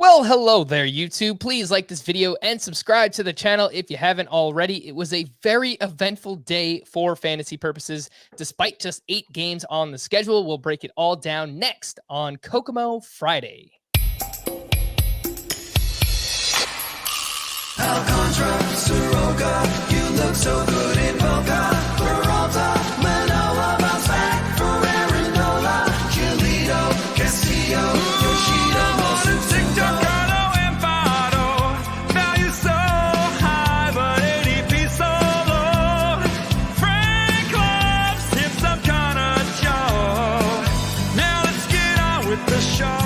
Well, hello there, YouTube. Please like this video and subscribe to the channel if you haven't already. It was a very eventful day for fantasy purposes. Despite just 8 games on the schedule, we'll break it all down next on Kokomo Friday. Alcantara, Soroka, you look so good in Boca. Peralta, Manoa, bounce back for Aaron Nola. Giolito, Castillo, Yoshida, Wilson, Carlo Empado. Now you're so high, but ADP so low. Frank Love's hit some kind of show. Now let's get on with the show.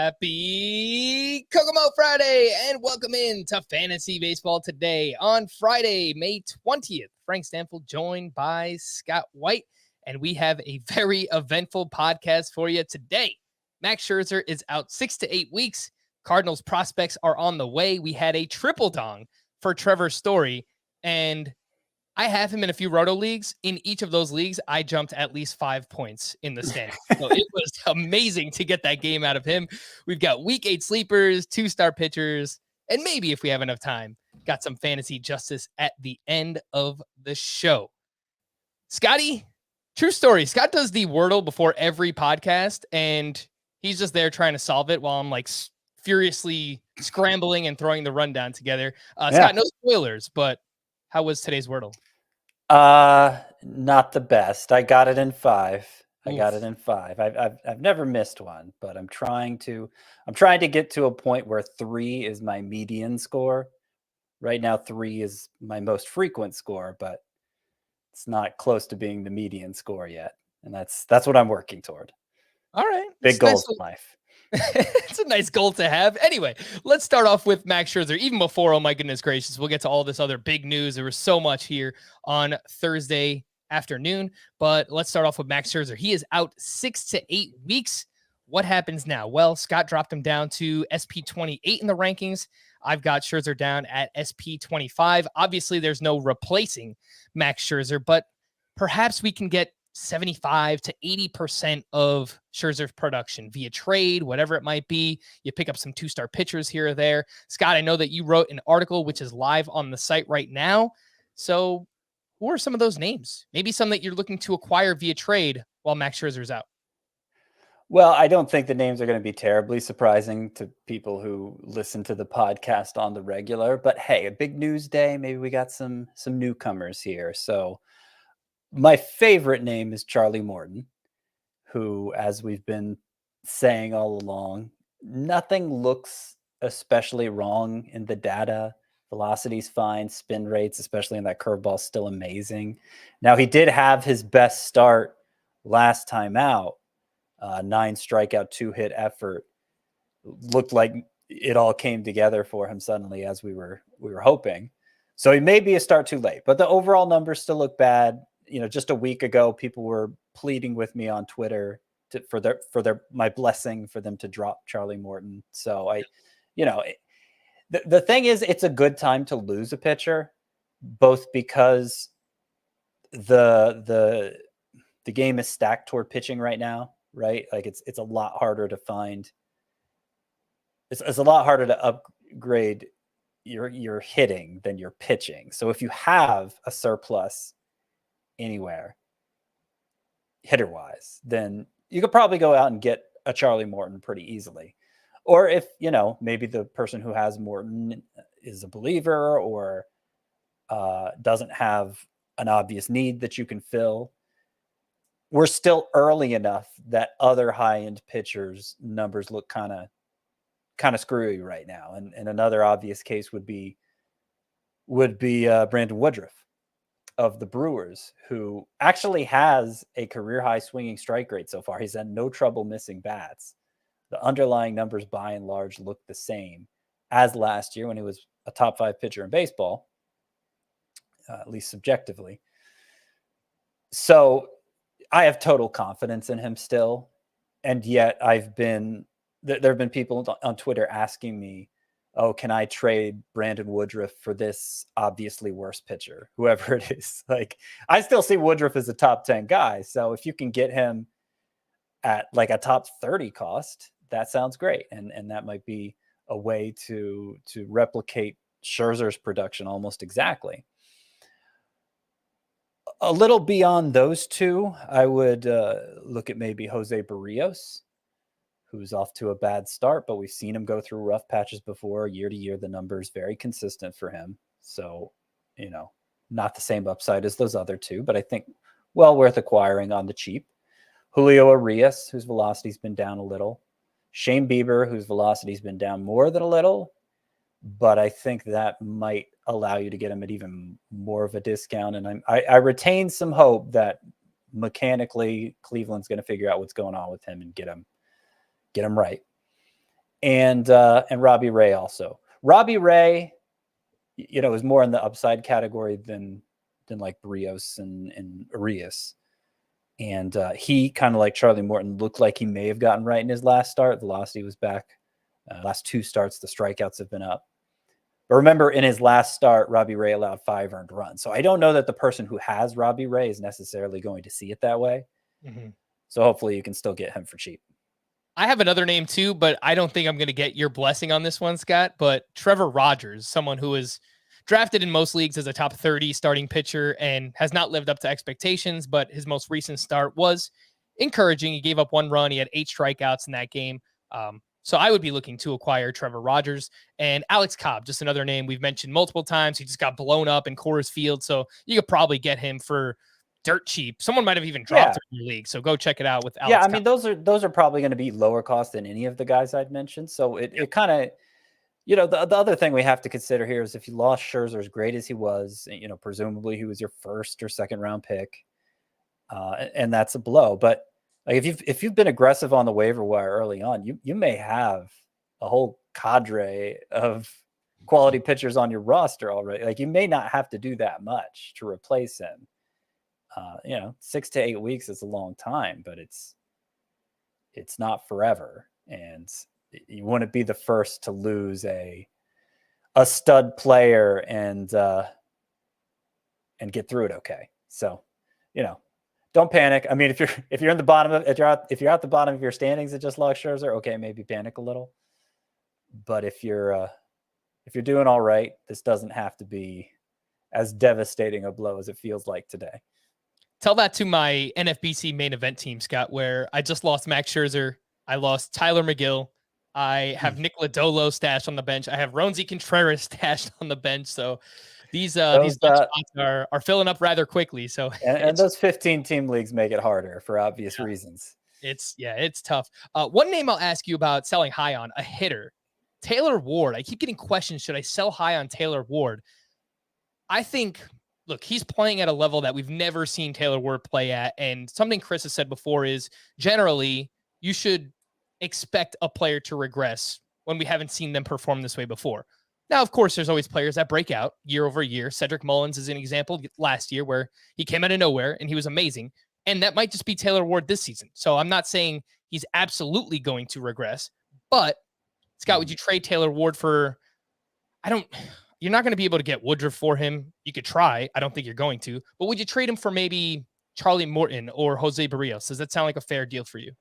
Happy Kokomo Friday and welcome in to Fantasy Baseball today on Friday, May 20th. Frank Stampfl joined by Scott White, and we have a very eventful podcast for you today. Max Scherzer is out 6 to 8 weeks. Cardinals prospects are on the way. We had a triple dong for Trevor Story, and I have him in a few roto leagues. In each of those leagues, I jumped at least 5 points in the standings. So it was amazing to get that game out of him. We've got week 8 sleepers, 2-star pitchers, and maybe if we have enough time, got some fantasy justice at the end of the show. Scotty, true story. Scott does the Wordle before every podcast, and he's just there trying to solve it while I'm like furiously scrambling and throwing the rundown together. Scott, no spoilers, but how was today's Wordle? Not the best. I got it in 5. Oof. I got it in 5. I've never missed one, but I'm trying to get to a point where 3 is my median score. Right now, 3 is my most frequent score, but it's not close to being the median score yet. And that's what I'm working toward. All right. Big goals in life. It's a nice goal to have. Anyway, let's start off with Max Scherzer. Even before, oh my goodness gracious, we'll get to all this other big news. There was so much here on Thursday afternoon, but let's start off with Max Scherzer. He is out 6 to 8 weeks. What happens now? Well, Scott dropped him down to SP 28 in the rankings. I've got Scherzer down at SP 25. Obviously, there's no replacing Max Scherzer, but perhaps we can get 75 to 80% of Scherzer's production via trade, whatever it might be. You pick up some 2-star pitchers here or there. Scott, I know that you wrote an article which is live on the site right now. So who are some of those names? Maybe some that you're looking to acquire via trade while Max Scherzer's out. Well, I don't think the names are going to be terribly surprising to people who listen to the podcast on the regular, but hey, a big news day. Maybe we got some newcomers here. So my favorite name is Charlie Morton, who, as we've been saying all along, nothing looks especially wrong in the data. Velocity's fine. Spin rates, especially in that curveball, still amazing. Now, he did have his best start last time out. 9 strikeout, 2-hit effort. Looked like it all came together for him suddenly, as we were hoping. So he may be a start too late, but the overall numbers still look bad. You know, just a week ago, people were pleading with me on Twitter for my blessing for them to drop Charlie Morton. So the thing is, it's a good time to lose a pitcher, both because the game is stacked toward pitching right now, right? Like it's a lot harder to find. It's a lot harder to upgrade your hitting than your pitching. So if you have a surplus anywhere hitter wise, then you could probably go out and get a Charlie Morton pretty easily. Or if, maybe the person who has Morton is a believer or doesn't have an obvious need that you can fill, we're still early enough that other high-end pitchers' numbers look kind of screwy right now. And another obvious case would be Brandon Woodruff of the Brewers, who actually has a career high swinging strike rate so far. He's had no trouble missing bats. The underlying numbers by and large look the same as last year when he was a top 5 pitcher in baseball, at least subjectively. So I have total confidence in him still. And yet there have been people on Twitter asking me, oh, can I trade Brandon Woodruff for this obviously worse pitcher, whoever it is? Like, I still see Woodruff as a top 10 guy. So if you can get him at like a top 30 cost, that sounds great. And that might be a way to replicate Scherzer's production almost exactly. A little beyond those two, I would look at maybe Jose Barrios, who's off to a bad start, but we've seen him go through rough patches before. Year to year, the number is very consistent for him. So, not the same upside as those other two, but I think well worth acquiring on the cheap. Julio Arias, whose velocity's been down a little. Shane Bieber, whose velocity's been down more than a little, but I think that might allow you to get him at even more of a discount. And I retain some hope that mechanically Cleveland's going to figure out what's going on with him and get him right. And Robbie Ray also. Robbie Ray, is more in the upside category than like Brios and Arias. And he, kind of like Charlie Morton, looked like he may have gotten right in his last start. Velocity was back. Last two starts, the strikeouts have been up. But remember, in his last start, Robbie Ray allowed 5 earned runs. So I don't know that the person who has Robbie Ray is necessarily going to see it that way. Mm-hmm. So hopefully you can still get him for cheap. I have another name too, but I don't think I'm going to get your blessing on this one, Scott. But Trevor Rogers, someone who is drafted in most leagues as a top 30 starting pitcher and has not lived up to expectations, but his most recent start was encouraging. He gave up 1 run. He had 8 strikeouts in that game. So I would be looking to acquire Trevor Rogers. And Alex Cobb, just another name we've mentioned multiple times. He just got blown up in Coors Field, so you could probably get him for dirt cheap. Someone might have even dropped him in your league, so go check it out with Alex Cobb. I mean, those are probably going to be lower cost than any of the guys I'd mentioned. So it kind of, the other thing we have to consider here is if you lost Scherzer, as great as he was, presumably he was your first or second round pick, and that's a blow. But like if you've been aggressive on the waiver wire early on, you may have a whole cadre of quality pitchers on your roster already. Like, you may not have to do that much to replace him. 6 to 8 weeks is a long time, but it's not forever. And you wouldn't be the first to lose a stud player and get through it okay. So, don't panic. I mean, if you're in the bottom of, if you're at the bottom of your standings and just lost Scherzer, okay, maybe panic a little. But if you're doing all right, this doesn't have to be as devastating a blow as it feels like today. Tell that to my NFBC main event team, Scott, where I just lost Max Scherzer. I lost Tyler McGill. I have Nick Lodolo stashed on the bench. I have Ronzi Contreras stashed on the bench. So these spots are filling up rather quickly. So and those 15-team leagues make it harder for obvious reasons. It's tough. One name I'll ask you about selling high on, a hitter, Taylor Ward. I keep getting questions. Should I sell high on Taylor Ward? I think, look, he's playing at a level that we've never seen Taylor Ward play at. And something Chris has said before is generally you should expect a player to regress when we haven't seen them perform this way before. Now, of course, there's always players that break out year over year. Cedric Mullins is an example last year where he came out of nowhere and he was amazing. And that might just be Taylor Ward this season. So I'm not saying he's absolutely going to regress, but Scott, would you trade Taylor Ward for, you're not going to be able to get Woodruff for him. You could try. I don't think you're going to, but would you trade him for maybe Charlie Morton or Jose Barrios? Does that sound like a fair deal for you?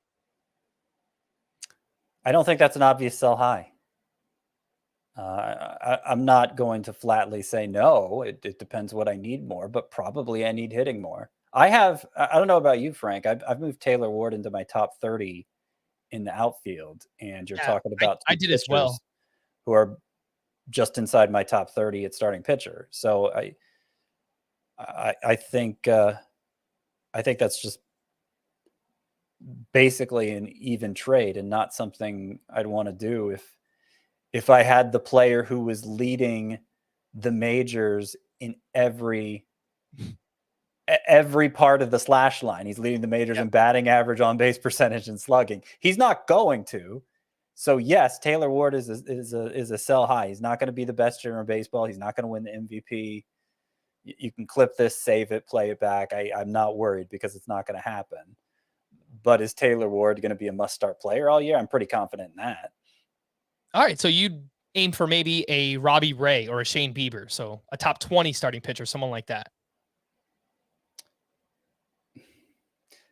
I don't think that's an obvious sell high. I'm not going to flatly say no. It depends what I need more, but probably I need hitting more. I don't know about you, Frank. I've moved Taylor Ward into my top 30 in the outfield, and you're talking about I did as well, who are just inside my top 30 at starting pitcher. So I think that's just basically an even trade and not something I'd want to do if I had the player who was leading the majors in every part of the slash line. He's leading the majors in batting average, on base percentage, and slugging. He's not going to. So yes, Taylor Ward is a sell high. He's not going to be the best hitter in baseball. He's not going to win the MVP. You can clip this, save it, play it back. I'm not worried because it's not going to happen. But is Taylor Ward going to be a must-start player all year? I'm pretty confident in that. All right, so you'd aim for maybe a Robbie Ray or a Shane Bieber. So a top 20 starting pitcher, someone like that.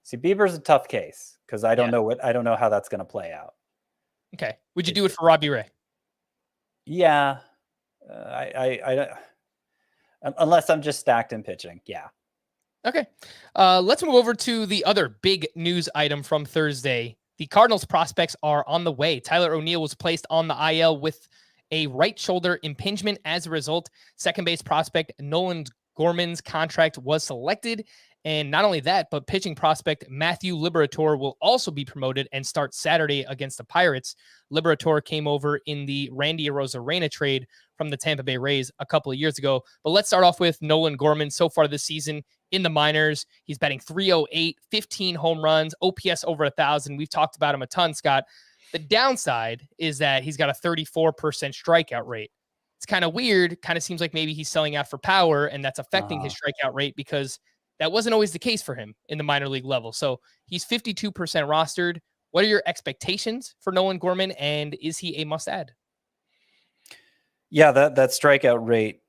See, Bieber's a tough case because I don't know how that's going to play out. Okay. Would you do it for Robbie Ray? Yeah. I unless I'm just stacked in pitching. Yeah. Okay. Let's move over to the other big news item from Thursday. The Cardinals prospects are on the way. Tyler O'Neill was placed on the IL with a right shoulder impingement. As a result, second base prospect Nolan Gorman's contract was selected. And not only that, but pitching prospect Matthew Liberatore will also be promoted and start Saturday against the Pirates. Liberatore came over in the Randy Arozarena trade from the Tampa Bay Rays a couple of years ago. But let's start off with Nolan Gorman. So far this season in the minors, he's batting .308, 15 home runs, OPS over 1,000. We've talked about him a ton, Scott. The downside is that he's got a 34% strikeout rate. It's kind of weird. Kind of seems like maybe he's selling out for power, and that's affecting his strikeout rate because that wasn't always the case for him in the minor league level. So he's 52% rostered. What are your expectations for Nolan Gorman, and is he a must-add? Yeah, that strikeout rate,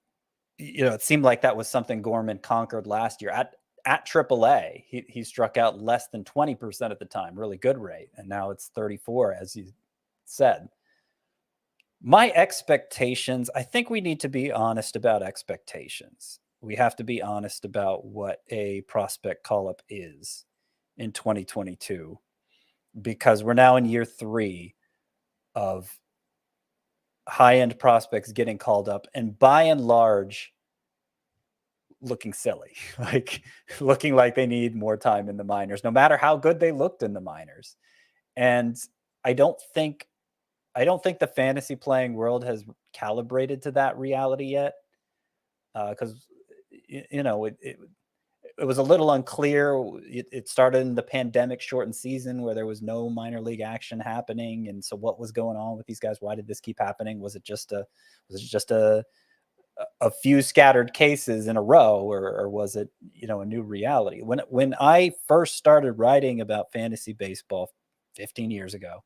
it seemed like that was something Gorman conquered last year. At AAA, he struck out less than 20% at the time, really good rate, and now it's 34, as you said. My expectations, I think we need to be honest about expectations. We have to be honest about what a prospect call-up is in 2022, because we're now in year 3 of high-end prospects getting called up, and by and large, looking silly, like looking like they need more time in the minors, no matter how good they looked in the minors. And I don't think the fantasy playing world has calibrated to that reality yet, because it was a little unclear. It started in the pandemic shortened season where there was no minor league action happening. And so what was going on with these guys? Why did this keep happening? Was it just a few scattered cases in a row, or was it, a new reality? When I first started writing about fantasy baseball 15 years ago,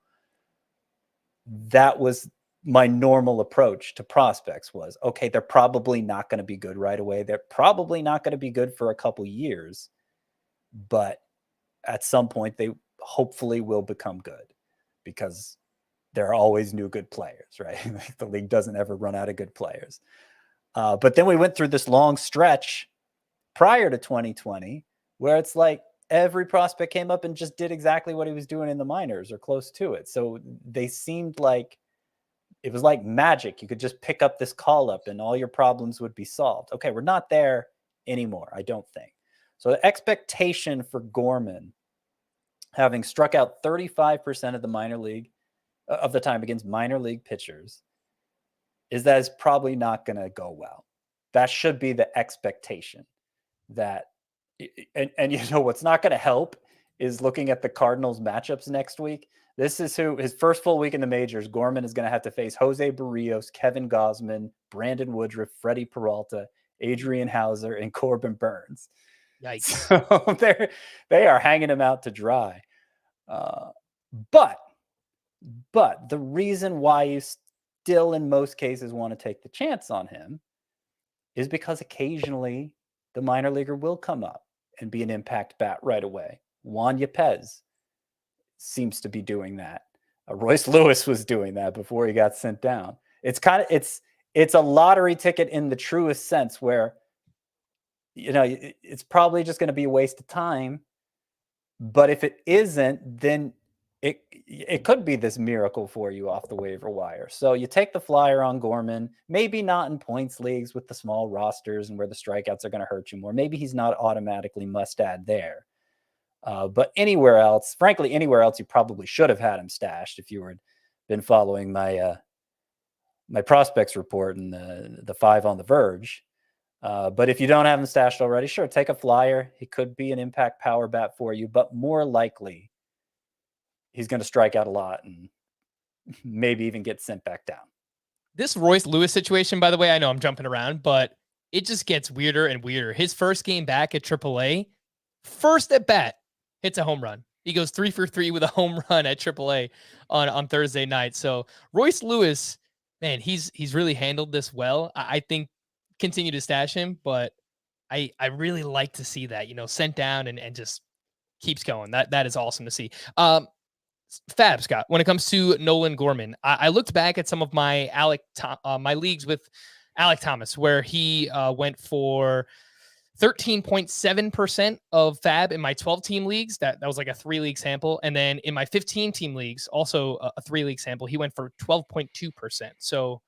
that was my normal approach to prospects was, okay, they're probably not going to be good right away. They're probably not going to be good for a couple years, but at some point they hopefully will become good because there are always new good players, right? The league doesn't ever run out of good players. But then we went through this long stretch prior to 2020 where it's like every prospect came up and just did exactly what he was doing in the minors or close to it. So they seemed like it was like magic. You could just pick up this call up and all your problems would be solved. Okay, we're not there anymore, I don't think. So the expectation for Gorman, having struck out 35% of the minor league of the time against minor league pitchers, is that it's probably not going to go well. That should be the expectation. That and what's not going to help is looking at the Cardinals matchups next week. This is his first full week in the majors. Gorman is going to have to face Jose Barrios, Kevin Gausman, Brandon Woodruff, Freddie Peralta, Adrian Hauser, and Corbin Burns. Yikes. So they are hanging him out to dry. But the reason why you still in most cases want to take the chance on him is because occasionally the minor leaguer will come up and be an impact bat right away. Juan Yepez seems to be doing that. Royce Lewis was doing that before he got sent down. It's a lottery ticket in the truest sense where, it's probably just going to be a waste of time. But if it isn't, then it could be this miracle for you off the waiver wire. So you take the flyer on Gorman, maybe not in points leagues with the small rosters and where the strikeouts are going to hurt you more. Maybe he's not automatically must add there. But anywhere else, frankly, anywhere else, you probably should have had him stashed if you had been following my prospects report and the 5 on the verge. But if you don't have him stashed already, sure, take a flyer. He could be an impact power bat for you, but more likely he's going to strike out a lot and maybe even get sent back down. This Royce Lewis situation, by the way, I know I'm jumping around, but it just gets weirder and weirder. His first game back at AAA, first at bat, hits a home run. He goes 3 for 3 with a home run at AAA on Thursday night. So Royce Lewis, Man, he's really handled this well. I think continue to stash him, but I really like to see that, sent down and just keeps going. That is awesome to see. Fab, Scott, when it comes to Nolan Gorman, I looked back at some of my my leagues with Alec Thomas, where he went for 13.7% of Fab in my 12-team leagues. That was like a 3-league sample. And then in my 15-team leagues, also a 3-league sample, he went for 12.2%. So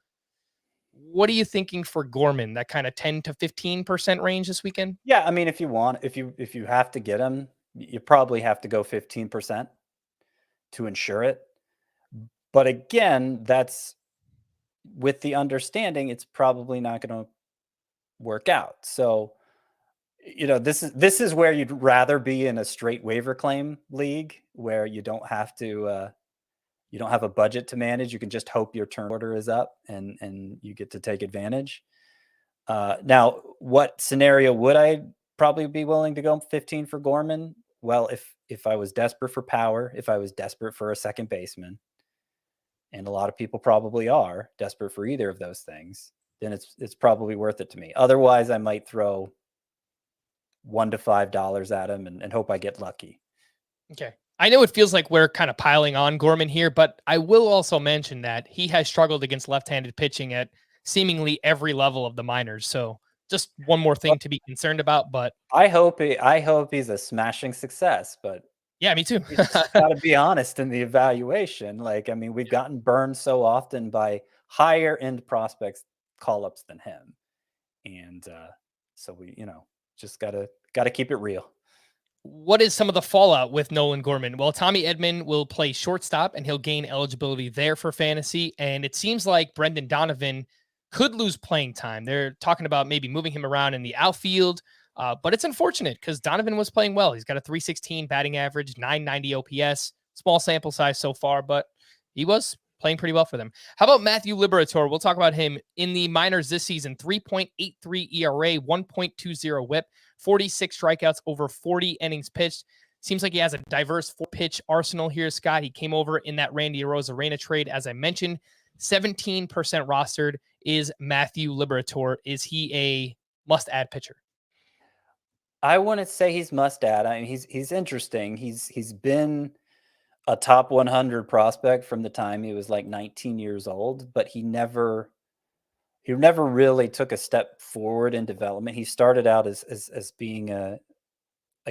what are you thinking for Gorman, that kind of 10 to 15% range this weekend? Yeah, I mean, if you have to get him, you probably have to go 15% to ensure it. But again, that's with the understanding it's probably not going to work out. So, this is where you'd rather be in a straight waiver claim league where you don't have to you don't have a budget to manage. You can just hope your turn order is up and you get to take advantage. Now, what scenario would I probably be willing to go 15 for Gorman? Well, if I was desperate for power, if I was desperate for a second baseman, and a lot of people probably are desperate for either of those things, then it's probably worth it to me. Otherwise, I might throw $1 to $5 at him and hope I get lucky. Okay. I know it feels like we're kind of piling on Gorman here, but I will also mention that he has struggled against left-handed pitching at seemingly every level of the minors. So just one more thing to be concerned about, but I hope he's a smashing success, but yeah, me too. you just got to be honest in the evaluation. Like, I mean, we've gotten burned so often by higher end prospects call-ups than him. And so we, just gotta keep it real. What is some of the fallout with Nolan Gorman? Well, Tommy Edman will play shortstop and he'll gain eligibility there for fantasy. And it seems like Brendan Donovan could lose playing time. They're talking about maybe moving him around in the outfield, but it's unfortunate because Donovan was playing well. He's got a 316 batting average, 990 OPS, small sample size so far, but he was playing pretty well for them. How about Matthew Liberatore? We'll talk about him in the minors this season. 3.83 ERA, 1.20 whip, 46 strikeouts over 40 innings pitched. Seems like he has a diverse 4-pitch arsenal here, Scott. He came over in that Randy Arozarena trade, as I mentioned. 17% rostered is Matthew Liberatore. Is he a must-add pitcher? I wouldn't say he's must-add. I mean, he's interesting. He's been a top 100 prospect from the time he was like 19 years old, but he never really took a step forward in development. He started out as being a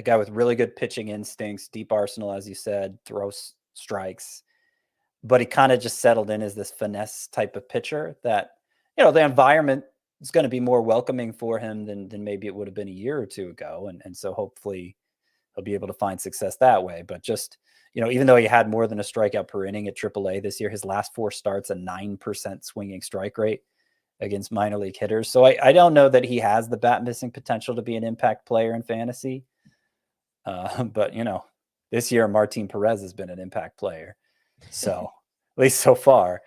guy with really good pitching instincts, deep arsenal, as you said, throws strikes, but he kind of just settled in as this finesse type of pitcher that, the environment is going to be more welcoming for him than maybe it would have been a year or two ago. And so hopefully he'll be able to find success that way. But just, even though he had more than a strikeout per inning at AAA this year, his last 4 starts, a 9% swinging strike rate against minor league hitters. So I don't know that he has the bat missing potential to be an impact player in fantasy. But, this year, Martin Perez has been an impact player. So at least so far.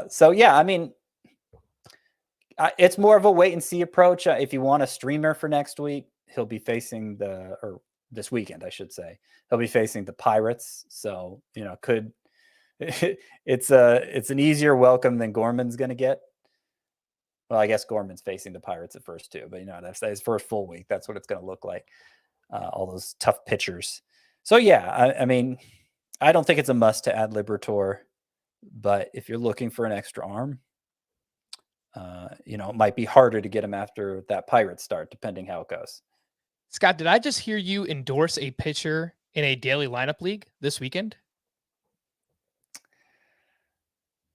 So, yeah, I mean, it's more of a wait and see approach. If you want a streamer for next week, he'll be facing this weekend, I should say. He'll be facing the Pirates. So, it's an easier welcome than Gorman's going to get. Well, I guess Gorman's facing the Pirates at first too, but that's his first full week. That's what it's going to look like. All those tough pitchers. So yeah, I mean, I don't think it's a must to add Liberatore, but if you're looking for an extra arm, it might be harder to get him after that Pirates start, depending how it goes. Scott, did I just hear you endorse a pitcher in a daily lineup league this weekend?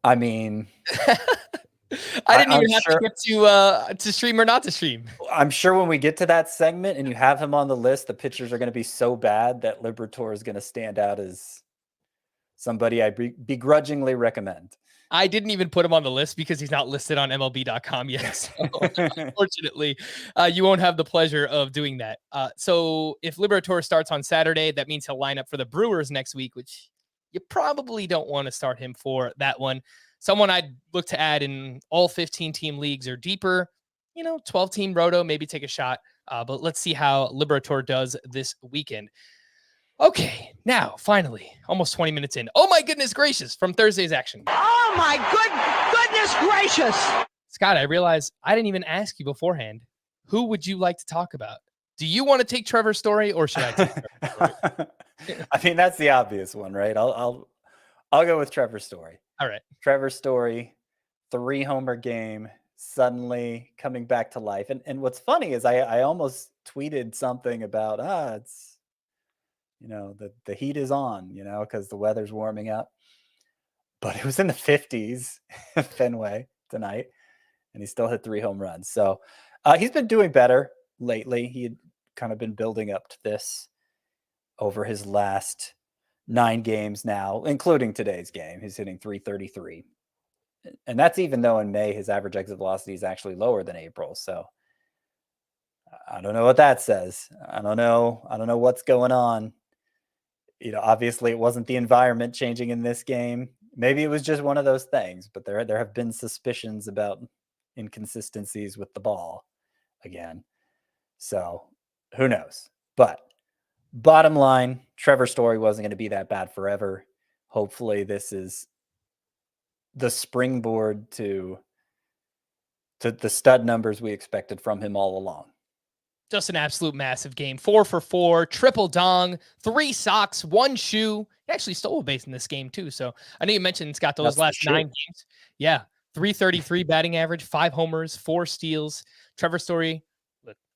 I mean, I didn't even have to get to stream or not to stream. I'm sure when we get to that segment and you have him on the list, the pitchers are going to be so bad that Liberatore is going to stand out as somebody I begrudgingly recommend. I didn't even put him on the list because he's not listed on MLB.com yet. So unfortunately, you won't have the pleasure of doing that. So if Liberatore starts on Saturday, that means he'll line up for the Brewers next week, which you probably don't want to start him for that one. Someone I'd look to add in all 15-team leagues or deeper, 12-team roto, maybe take a shot. But let's see how Liberatore does this weekend. Okay, now, finally, almost 20 minutes in. Oh, my goodness gracious, from Thursday's action. Oh Oh my goodness gracious. Scott, I realized I didn't even ask you beforehand. Who would you like to talk about? Do you want to take Trevor Story or should I take Trevor Story? I mean, that's the obvious one, right? I'll go with Trevor Story. All right. Trevor Story, 3-homer game, suddenly coming back to life. And what's funny is I almost tweeted something about, it's, the heat is on, because the weather's warming up. But it was in the 50s Fenway tonight, and he still hit 3 home runs. So he's been doing better lately. He had kind of been building up to this over his last 9 games now, including today's game. He's hitting 333. And that's even though in May his average exit velocity is actually lower than April. So I don't know what that says. I don't know what's going on. Obviously it wasn't the environment changing in this game. Maybe it was just one of those things, but there have been suspicions about inconsistencies with the ball again. So who knows? But bottom line, Trevor Story wasn't going to be that bad forever. Hopefully this is the springboard to the stud numbers we expected from him all along. Just an absolute massive game. 4 for 4, triple dong, 3 socks, 1 shoe. He actually stole a base in this game too. So I know you mentioned Scott those last 9 games. Yeah. 333 batting average, 5 homers, 4 steals. Trevor Story,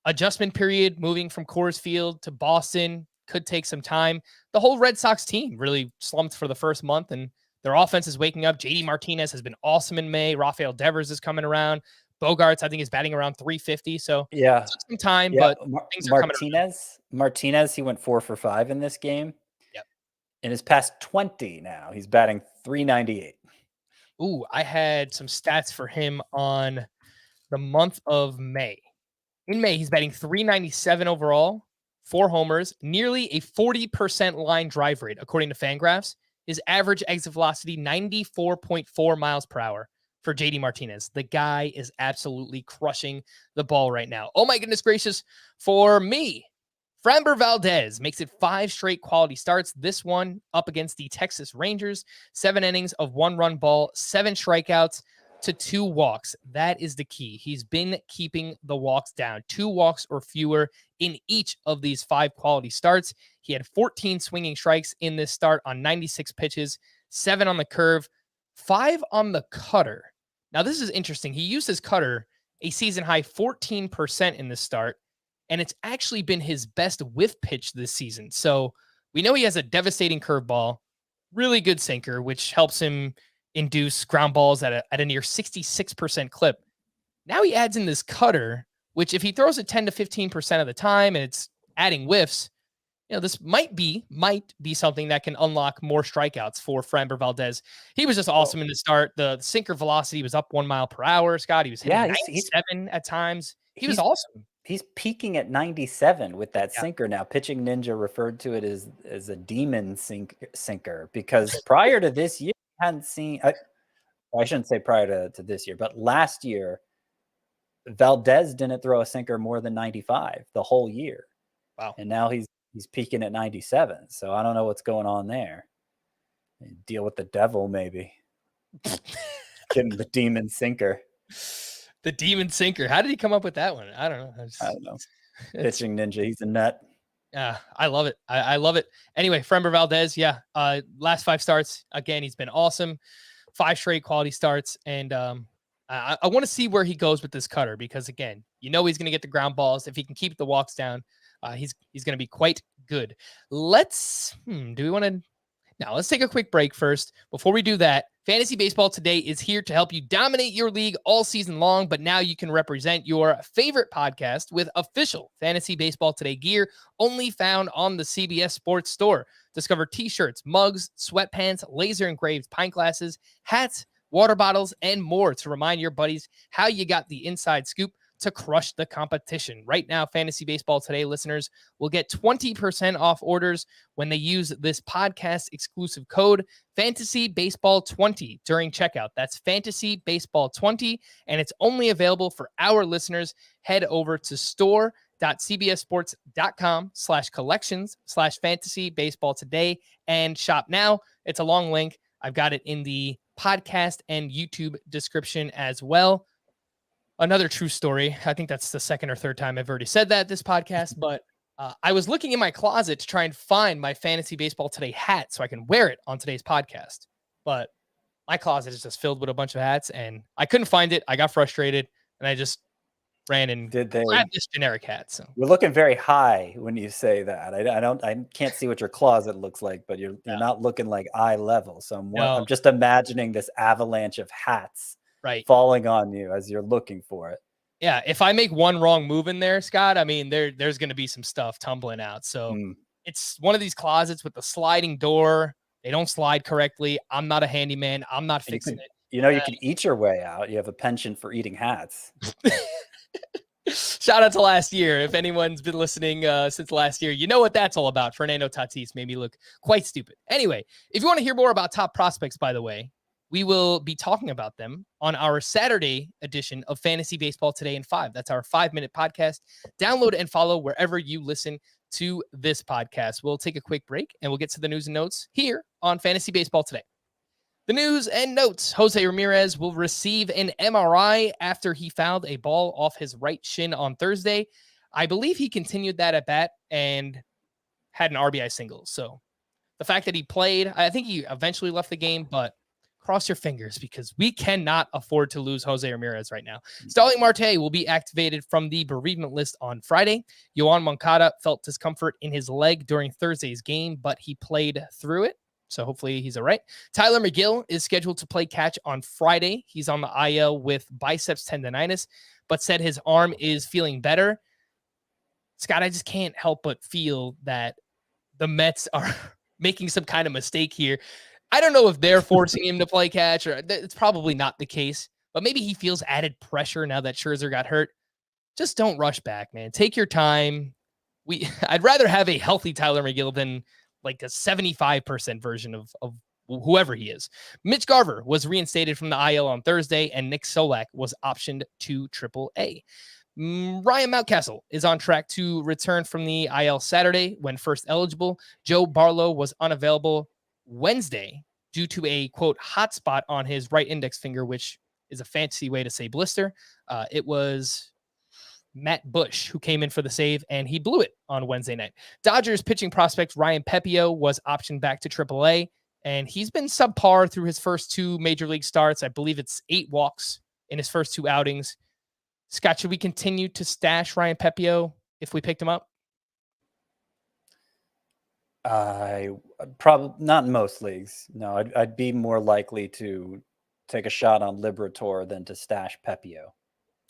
adjustment period, moving from Coors Field to Boston, could take some time. The whole Red Sox team really slumped for the first month, and their offense is waking up. JD Martinez has been awesome in May. Rafael Devers is coming around. Bogarts, I think, is batting around 350. So yeah, it took some time, but things are coming around. Martinez, he went 4 for 5 in this game. Yep. In his past 20 now, he's batting 398. Ooh, I had some stats for him on the month of May. In May, he's batting 397 overall, 4 homers, nearly a 40% line drive rate, according to Fangraphs. His average exit velocity, 94.4 miles per hour for JD Martinez. The guy is absolutely crushing the ball right now. Oh my goodness gracious. For me, Framber Valdez makes it 5 straight quality starts. This one up against the Texas Rangers. 7 innings of 1-run ball, 7 strikeouts to 2 walks. That is the key. He's been keeping the walks down. 2 walks or fewer in each of these 5 quality starts. He had 14 swinging strikes in this start on 96 pitches, 7 on the curve, 5 on the cutter. Now, this is interesting. He used his cutter a season high 14% in this start, and it's actually been his best whiff pitch this season. So we know he has a devastating curveball, really good sinker, which helps him induce ground balls at a near 66% clip. Now he adds in this cutter, which if he throws it 10 to 15% of the time and it's adding whiffs, this might be something that can unlock more strikeouts for Framber Valdez. He was just awesome in the start. The sinker velocity was up 1 mile per hour. Scott, he was hitting 97 at times. He was awesome. He's peaking at 97 with that sinker now. Pitching Ninja referred to it as a demon sinker because prior to this year, I hadn't seen. I shouldn't say prior to this year, but last year, Valdez didn't throw a sinker more than 95 the whole year. Wow! And now he's peaking at 97. So I don't know what's going on there. Deal with the devil, maybe. Getting the demon sinker. The demon sinker. How did he come up with that one? I don't know. I don't know. Pitching Ninja. He's a nut. Yeah, I love it. I love it. Anyway, Framber Valdez. Yeah. Last 5 starts. Again, he's been awesome. 5 straight quality starts. And I want to see where he goes with this cutter because, again, he's going to get the ground balls. If he can keep the walks down, he's going to be quite good. Let's take a quick break first. Before we do that, Fantasy Baseball Today is here to help you dominate your league all season long, but now you can represent your favorite podcast with official Fantasy Baseball Today gear only found on the CBS Sports Store. Discover t-shirts, mugs, sweatpants, laser engraved pint glasses, hats, water bottles, and more to remind your buddies how you got the inside scoop to crush the competition. Right now, Fantasy Baseball Today listeners will get 20% off orders when they use this podcast exclusive code Fantasy Baseball 20 during checkout. That's Fantasy Baseball 20, and it's only available for our listeners. Head over to store.cbssports.com/collections/fantasy baseball today and shop now. It's a long link. I've got it in the podcast and YouTube description as well. Another true story. I think that's the second or third time I've already said that this podcast, but I was looking in my closet to try and find my Fantasy Baseball Today hat so I can wear it on today's podcast. But my closet is just filled with a bunch of hats and I couldn't find it. I got frustrated and I just ran and grabbed this generic hat. So you're looking very high when you say that. I can't see what your closet looks like, but you're not looking like eye level. So I'm just imagining this avalanche of hats falling on you as you're looking for it. Yeah, if I make one wrong move in there, Scott, I mean, there's going to be some stuff tumbling out. So it's one of these closets with the sliding door. They don't slide correctly. I'm not a handyman. I'm not fixing it. You can eat your way out. You have a penchant for eating hats. Shout out to last year. If anyone's been listening since last year, you know what that's all about. Fernando Tatis made me look quite stupid. Anyway, if you want to hear more about top prospects, by the way, we will be talking about them on our Saturday edition of Fantasy Baseball Today in 5. That's our 5-minute podcast. Download and follow wherever you listen to this podcast. We'll take a quick break and we'll get to the news and notes here on Fantasy Baseball Today. The news and notes. Jose Ramirez will receive an MRI after he fouled a ball off his right shin on Thursday. I believe he continued that at bat and had an RBI single. So the fact that he played, I think he eventually left the game, but cross your fingers because we cannot afford to lose Jose Ramirez right now. Starling Marte will be activated from the bereavement list on Friday. Yohan Moncada felt discomfort in his leg during Thursday's game, but he played through it. So hopefully he's all right. Tyler McGill is scheduled to play catch on Friday. He's on the IL with biceps tendonitis, but said his arm is feeling better. Scott, I just can't help but feel that the Mets are making some kind of mistake here. I don't know if they're forcing him to play catch, or it's probably not the case, but maybe he feels added pressure now that Scherzer got hurt. Just don't rush back, man. Take your time. I'd rather have a healthy Tyler McGill than like a 75% version of whoever he is. Mitch Garver was reinstated from the IL on Thursday, and Nick Solak was optioned to AAA. Ryan Mountcastle is on track to return from the IL Saturday when first eligible. Joe Barlow was unavailable Wednesday due to a, quote, hot spot on his right index finger, which is a fancy way to say blister. It was Matt Bush who came in for the save, and he blew it on Wednesday night. Dodgers pitching prospect Ryan Pepio was optioned back to AAA, and he's been subpar through his first 2 major league starts. I believe it's 8 walks in his first 2 outings. Scott, should we continue to stash Ryan Pepio if we picked him up? I probably not in most leagues. No, I'd be more likely to take a shot on Liberatore than to stash Pepio.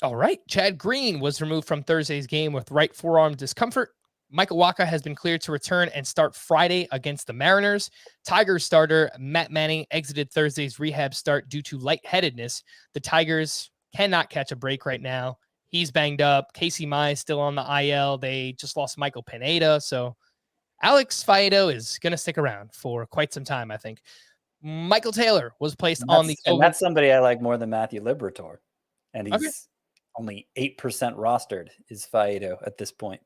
All right. Chad Green was removed from Thursday's game with right forearm discomfort. Michael Wacha has been cleared to return and start Friday against the Mariners. Tigers starter Matt Manning exited Thursday's rehab start due to lightheadedness. The Tigers cannot catch a break right now. He's banged up. Casey Mize still on the IL. They just lost Michael Pineda. So Alex Faedo is going to stick around for quite some time, I think. Michael Taylor was placed on the... And that's somebody I like more than Matthew Liberatore. And he's only 8% rostered is Faedo at this point.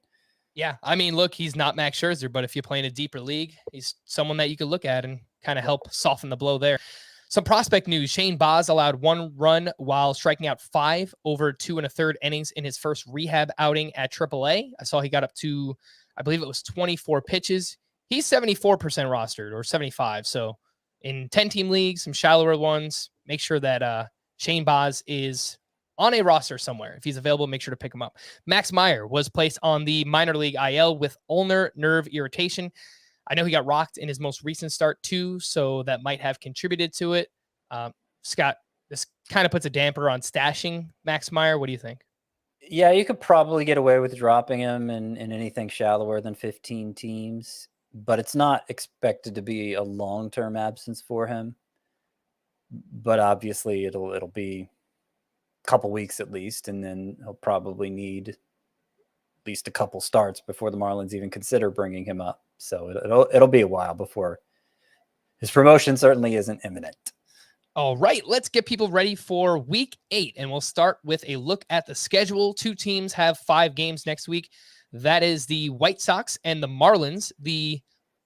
Yeah, I mean, look, he's not Max Scherzer, but if you play in a deeper league, he's someone that you could look at and kind of help soften the blow there. Some prospect news. Shane Baz allowed 1 run while striking out 5 over 2 1/3 innings in his first rehab outing at AAA. I saw he got up to, I believe it was 24 pitches. He's 74% rostered or 75. So in 10-team leagues, some shallower ones, make sure that Shane Baz is on a roster somewhere. If he's available, make sure to pick him up. Max Meyer was placed on the minor league IL with ulnar nerve irritation. I know he got rocked in his most recent start too, so that might have contributed to it. Scott, this kind of puts a damper on stashing Max Meyer. What do you think? Yeah, you could probably get away with dropping him in anything shallower than 15 teams, but it's not expected to be a long-term absence for him. But obviously it'll be a couple weeks at least, and then he'll probably need at least a couple starts before the Marlins even consider bringing him up. So it'll be a while before his promotion certainly isn't imminent. All right, let's get people ready for week 8, and we'll start with a look at the schedule. 2 teams have 5 games next week. That is the White Sox and the Marlins. The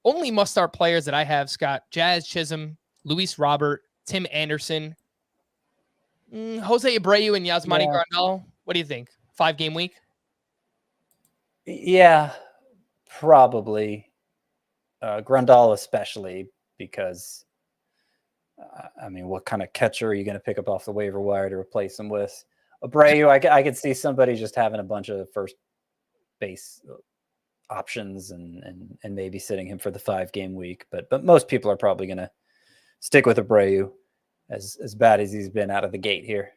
only must-start players that I have, Scott, Jazz Chisholm, Luis Robert, Tim Anderson, Jose Abreu, and Yasmani Grandal. What do you think? 5-game week? Yeah, probably. Grandal especially, because, what kind of catcher are you going to pick up off the waiver wire to replace him with? Abreu, I could see somebody just having a bunch of first base options and maybe sitting him for the 5-game week. But most people are probably going to stick with Abreu, as bad as he's been out of the gate here.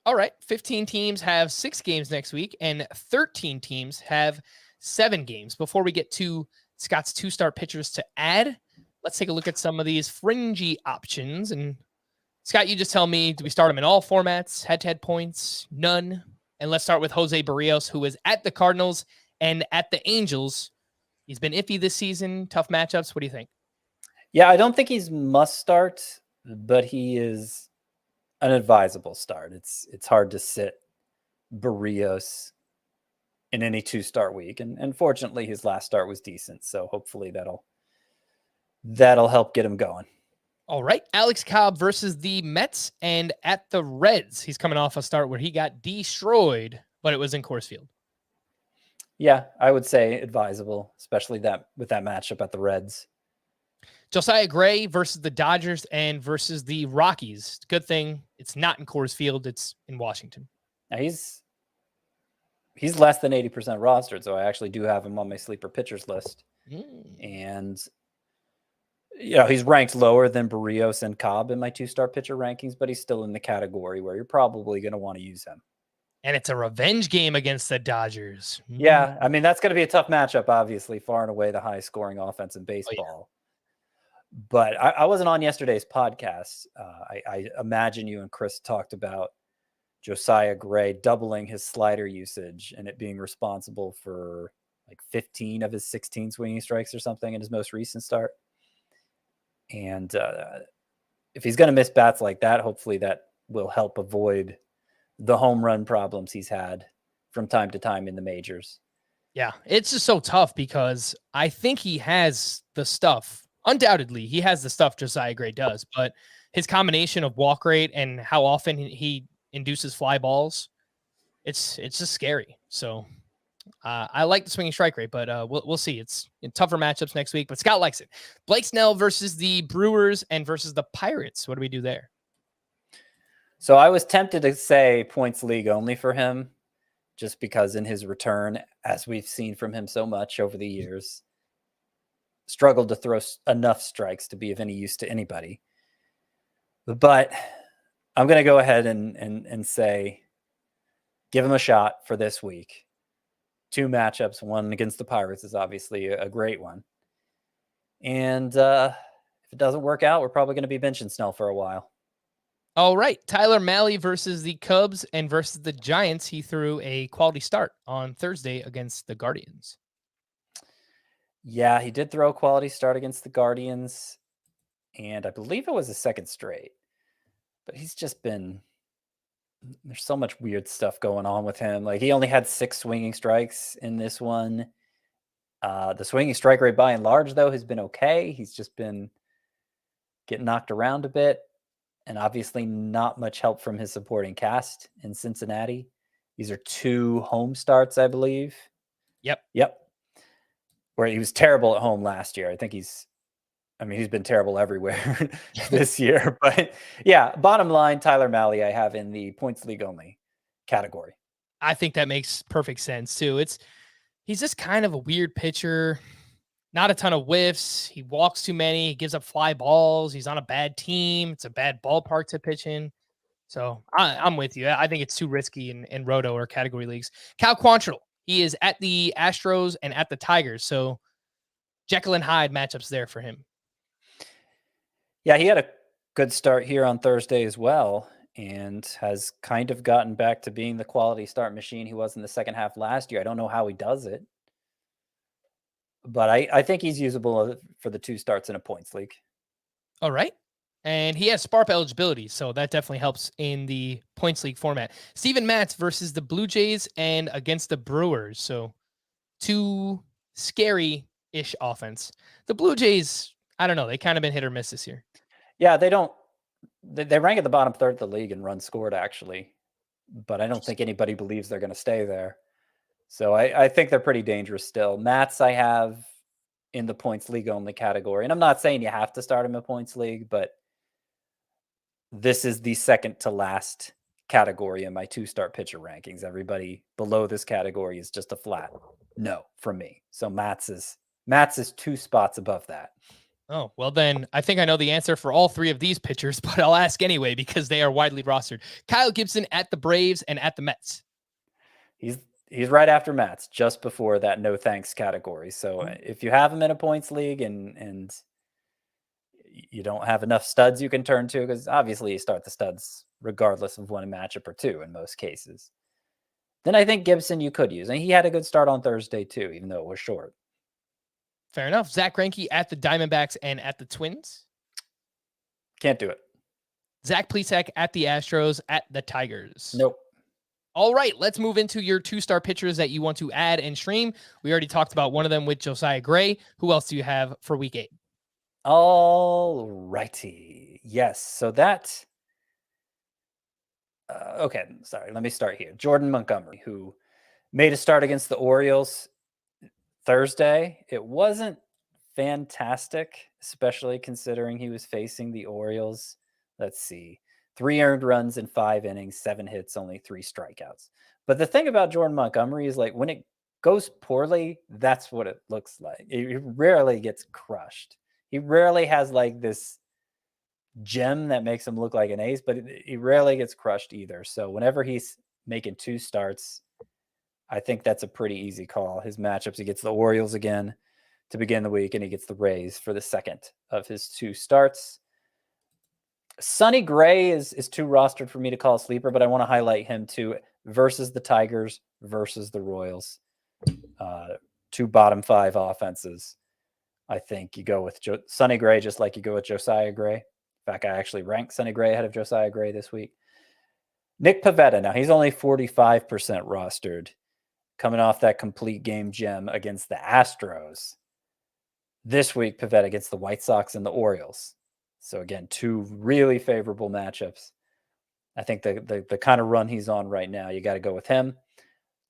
All right. 15 teams have 6 games next week, and 13 teams have 7 games. Before we get to Scott's 2-start pitchers to add, let's take a look at some of these fringy options. And Scott, you just tell me, do we start them in all formats, head-to-head points, none? And let's start with Jose Barrios, who is at the Cardinals and at the Angels. He's been iffy this season, tough matchups. What do you think? Yeah, I don't think he's must start, but he is an advisable start. It's hard to sit Barrios in any 2-start week. And fortunately his last start was decent. So hopefully that'll help get him going. All right. Alex Cobb versus the Mets and at the Reds. He's coming off a start where he got destroyed, but it was in Coors Field. Yeah, I would say advisable, especially with that matchup at the Reds. Josiah Gray versus the Dodgers and versus the Rockies. Good thing it's not in Coors Field. It's in Washington. Now he's less than 80% rostered, so I actually do have him on my sleeper pitchers list. And he's ranked lower than Barrios and Cobb in my 2-star pitcher rankings, but he's still in the category where you're probably going to want to use him. And it's a revenge game against the Dodgers. Yeah, that's going to be a tough matchup, obviously, far and away the highest scoring offense in baseball. Oh, yeah. But I wasn't on yesterday's podcast. I imagine you and Chris talked about Josiah Gray doubling his slider usage and it being responsible for like 15 of his 16 swinging strikes or something in his most recent start. And if he's going to miss bats like that, hopefully that will help avoid the home run problems he's had from time to time in the majors. Yeah, it's just so tough because I think he has the stuff. Undoubtedly, he has the stuff Josiah Gray does, but his combination of walk rate and how often he induces fly balls, it's just scary. So I like the swinging strike rate, but we'll see. It's in tougher matchups next week, but Scott likes it. Blake Snell versus the Brewers and versus the Pirates. What do we do there? So I was tempted to say points league only for him, just because in his return, as we've seen from him so much over the years, struggled to throw enough strikes to be of any use to anybody. But I'm going to go ahead and say, give him a shot for this week. 2 matchups, one against the Pirates is obviously a great one. And if it doesn't work out, we're probably going to be benching Snell for a while. All right. Tyler Mahle versus the Cubs and versus the Giants. He threw a quality start on Thursday against the Guardians. Yeah, he did throw a quality start against the Guardians, and I believe it was a second straight. But he's just been – there's so much weird stuff going on with him. Like, he only had 6 swinging strikes in this one. The swinging strike rate by and large, though, has been okay. He's just been getting knocked around a bit, and obviously not much help from his supporting cast in Cincinnati. These are 2 home starts, I believe. Yep. Where he was terrible at home last year. I think he's been terrible everywhere this year. But yeah, bottom line, Tyler Mahle, I have in the points league only category. I think that makes perfect sense too. He's just kind of a weird pitcher. Not a ton of whiffs. He walks too many. He gives up fly balls. He's on a bad team. It's a bad ballpark to pitch in. So I'm with you. I think it's too risky in Roto or category leagues. Cal Quantrill. He is at the Astros and at the Tigers. So Jekyll and Hyde matchups there for him. Yeah, he had a good start here on Thursday as well, and has kind of gotten back to being the quality start machine he was in the second half last year. I don't know how he does it, but I think he's usable for the 2 starts in a points league. All right. And he has SPARP eligibility, so that definitely helps in the points league format. Steven Matz versus the Blue Jays and against the Brewers. So 2 scary-ish offense. The Blue Jays, I don't know. They kind of been hit or miss this year. Yeah, they don't They rank at the bottom third of the league in runs scored, actually. But I don't think anybody believes they're going to stay there. So I think they're pretty dangerous still. Mats I have in the points league only category. And I'm not saying you have to start him in points league, but this is the second to last category in my 2-start pitcher rankings. Everybody below this category is just a flat no from me. So Mats is 2 spots above that. Oh, well then I think I know the answer for all 3 of these pitchers, but I'll ask anyway because they are widely rostered. Kyle Gibson at the Braves and at the Mets. He's right after Mats, just before that no thanks category. So if you have him in a points league and you don't have enough studs you can turn to, because obviously you start the studs regardless of one matchup or two in most cases, then I think Gibson you could use. And he had a good start on Thursday too, even though it was short. Fair enough. Zach Greinke at the Diamondbacks and at the Twins. Can't do it. Zach Plesac at the Astros, at the Tigers. Nope. All right, let's move into your 2-star pitchers that you want to add and stream. We already talked about one of them with Josiah Gray. Who else do you have for week 8? All righty. Yes. So that, okay. Sorry. Let me start here. Jordan Montgomery, who made a start against the Orioles Thursday. It wasn't fantastic, especially considering he was facing the Orioles. Let's see. 3 earned runs in 5 innings, 7 hits, only 3 strikeouts. But the thing about Jordan Montgomery is, like, when it goes poorly, that's what it looks like. It rarely gets crushed. He rarely has like this gem that makes him look like an ace, but he rarely gets crushed either. So whenever he's making 2 starts, I think that's a pretty easy call. His matchups, he gets the Orioles again to begin the week, and he gets the Rays for the second of his 2 starts. Sonny Gray is too rostered for me to call a sleeper, but I want to highlight him too versus the Tigers, versus the Royals. 2 bottom 5 offenses. I think you go with Sonny Gray just like you go with Josiah Gray. In fact, I actually ranked Sonny Gray ahead of Josiah Gray this week. Nick Pivetta, now he's only 45% rostered, coming off that complete game gem against the Astros. This week, Pivetta gets the White Sox and the Orioles. So again, 2 really favorable matchups. I think the kind of run he's on right now, you got to go with him.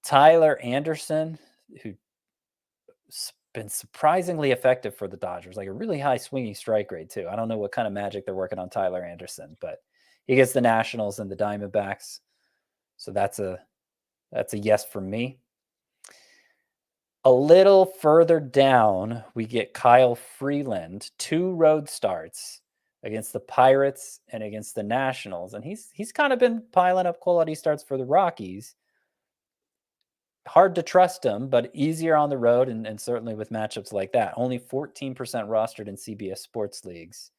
Tyler Anderson, who's been surprisingly effective for the Dodgers, like a really high swinging strike rate too. I don't know what kind of magic they're working on Tyler Anderson, but he gets the Nationals and the Diamondbacks. So that's a yes for me. A little further down, we get Kyle Freeland, 2 road starts against the Pirates and against the Nationals. And he's kind of been piling up quality starts for the Rockies. Hard to trust him, but easier on the road and certainly with matchups like that. Only 14% rostered in CBS sports leagues.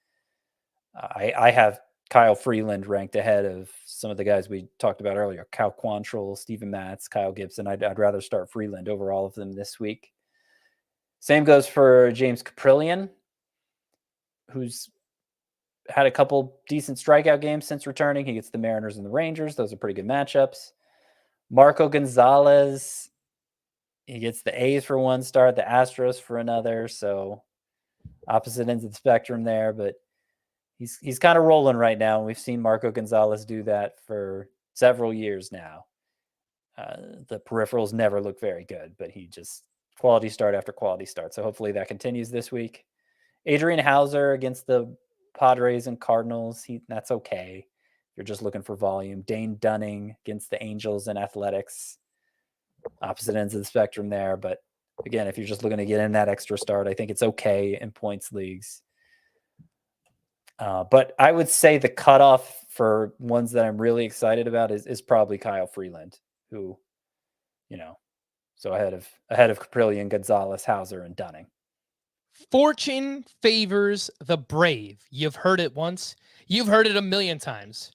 I have Kyle Freeland ranked ahead of some of the guys we talked about earlier. Cal Quantrill, Steven Matz, Kyle Gibson. I'd rather start Freeland over all of them this week. Same goes for James Caprillion, who's had a couple decent strikeout games since returning. He gets the Mariners and the Rangers. Those are pretty good matchups. Marco Gonzalez, he gets the A's for 1 start, the Astros for another. So opposite ends of the spectrum there, but he's kind of rolling right now. And we've seen Marco Gonzalez do that for several years now. The peripherals never look very good, but he just quality start after quality start. So hopefully that continues this week. Adrian Hauser against the Padres and Cardinals. That's okay. You're just looking for volume. Dane Dunning against the Angels and Athletics. Opposite ends of the spectrum there. But again, if you're just looking to get in that extra start, I think it's okay in points leagues. But I would say the cutoff for ones that I'm really excited about is probably Kyle Freeland, who, so ahead of Caprillion, Gonzalez, Hauser, and Dunning. Fortune favors the brave. You've heard it once. You've heard it a million times.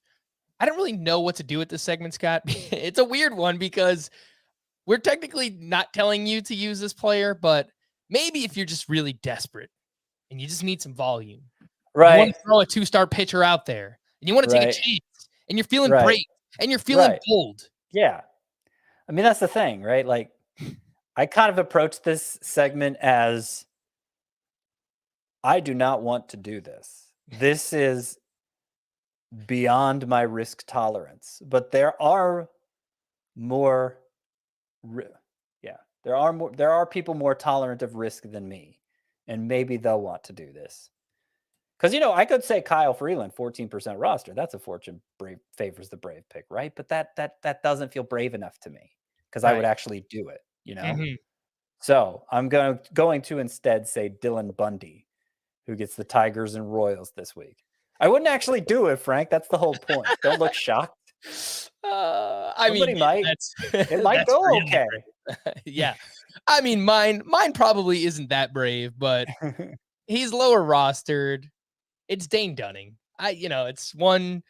I don't really know what to do with this segment, Scott. It's a weird one because we're technically not telling you to use this player, but maybe if you're just really desperate and you just need some volume, right? You want to throw a 2-star pitcher out there and you want to take a chance and you're feeling brave and you're feeling bold. Yeah. I mean, that's the thing, right? Like, I kind of approach this segment as I do not want to do this. This is beyond my risk tolerance. But there are more, there are people more tolerant of risk than me, and maybe they'll want to do this. Because I could say Kyle Freeland, 14% roster. That's a fortune favors the Brave pick, right? But that doesn't feel brave enough to me because I would actually do it. Mhm. So I'm going to instead say Dylan Bundy, who gets the Tigers and Royals this week. I wouldn't actually do it, Frank. That's the whole point. Don't look shocked. I mean, Somebody might. It might that's go really okay. brave. Yeah. I mean, mine probably isn't that brave, but he's lower rostered. It's Dane Dunning. It's one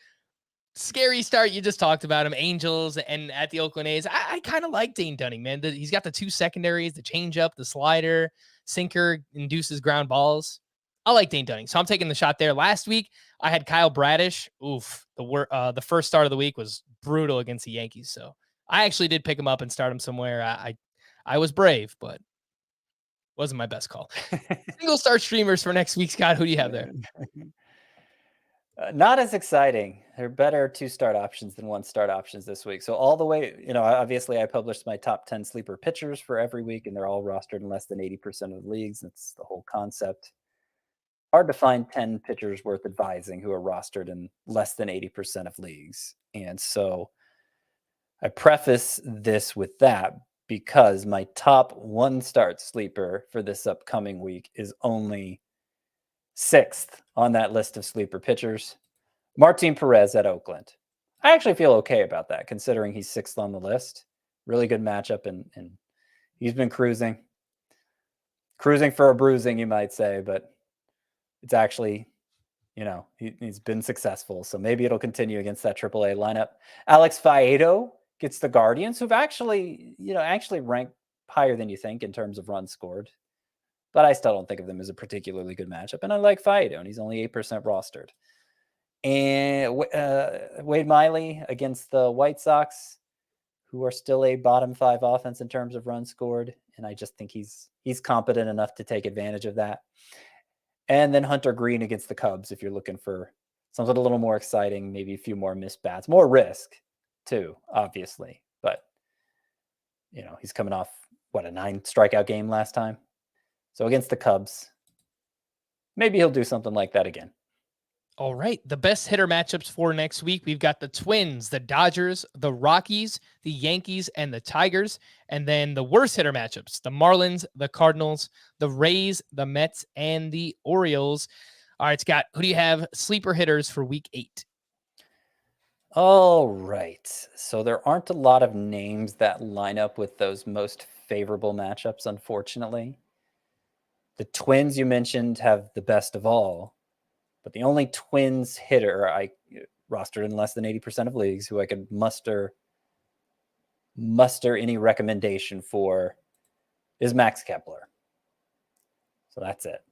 scary start. You just talked about him, Angels and at the Oakland A's. I kind of like Dane Dunning, man. He's got the two secondaries, the changeup, the slider, sinker, induces ground balls. I like Dane Dunning, so I'm taking the shot there. Last week, I had Kyle Bradish. Oof, the first start of the week was brutal against the Yankees, so I actually did pick him up and start him somewhere. I was brave, but wasn't my best call. Single start streamers for next week, Scott. Who do you have there? Not as exciting. They're better 2-start options than 1-start options this week. So all the way, obviously I published my top 10 sleeper pitchers for every week, and they're all rostered in less than 80% of the leagues. That's the whole concept. Hard to find 10 pitchers worth advising who are rostered in less than 80% of leagues. And so I preface this with that because my top 1-start sleeper for this upcoming week is only 6th on that list of sleeper pitchers, Martin Perez at Oakland. I actually feel okay about that, considering he's 6th on the list. Really good matchup, and he's been cruising for a bruising, you might say, but it's actually, he's been successful. So maybe it'll continue against that AAA lineup. Alex Faedo gets the Guardians, who've actually ranked higher than you think in terms of runs scored. But I still don't think of them as a particularly good matchup. And I like Faedo, and he's only 8% rostered. And Wade Miley against the White Sox, who are still a bottom 5 offense in terms of runs scored. And I just think he's competent enough to take advantage of that. And then Hunter Green against the Cubs, if you're looking for something a little more exciting, maybe a few more missed bats, more risk too, obviously. But, he's coming off, a 9 strikeout game last time. So against the Cubs, maybe he'll do something like that again. All right. The best hitter matchups for next week. We've got the Twins, the Dodgers, the Rockies, the Yankees, and the Tigers. And then the worst hitter matchups, the Marlins, the Cardinals, the Rays, the Mets, and the Orioles. All right, Scott, who do you have sleeper hitters for week 8? All right. So there aren't a lot of names that line up with those most favorable matchups, unfortunately. The Twins you mentioned have the best of all, but the only Twins hitter I rostered in less than 80% of leagues who I could muster any recommendation for is Max Kepler. So that's it.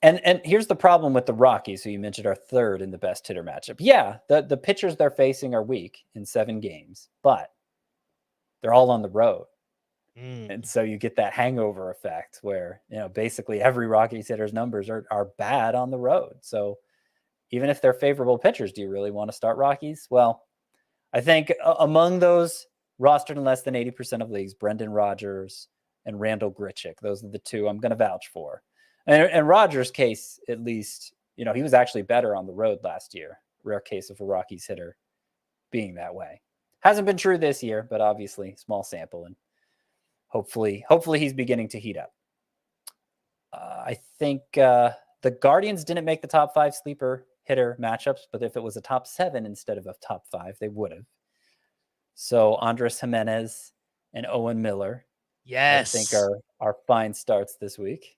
And here's the problem with the Rockies, who you mentioned are 3rd in the best hitter matchup. Yeah, the pitchers they're facing are weak in 7 games, but they're all on the road. And so you get that hangover effect where, basically every Rockies hitter's numbers are bad on the road. So even if they're favorable pitchers, do you really want to start Rockies? Well, I think among those rostered in less than 80% of leagues, Brendan Rodgers and Randall Grichuk, those are the 2 I'm going to vouch for. And Rodgers' case, at least, he was actually better on the road last year. Rare case of a Rockies hitter being that way. Hasn't been true this year, but obviously small sample, and hopefully he's beginning to heat up. I think the Guardians didn't make the top 5 sleeper hitter matchups, but if it was a top 7 instead of a top 5, they would have. So Andres Jimenez and Owen Miller, Yes. I think are fine starts this week.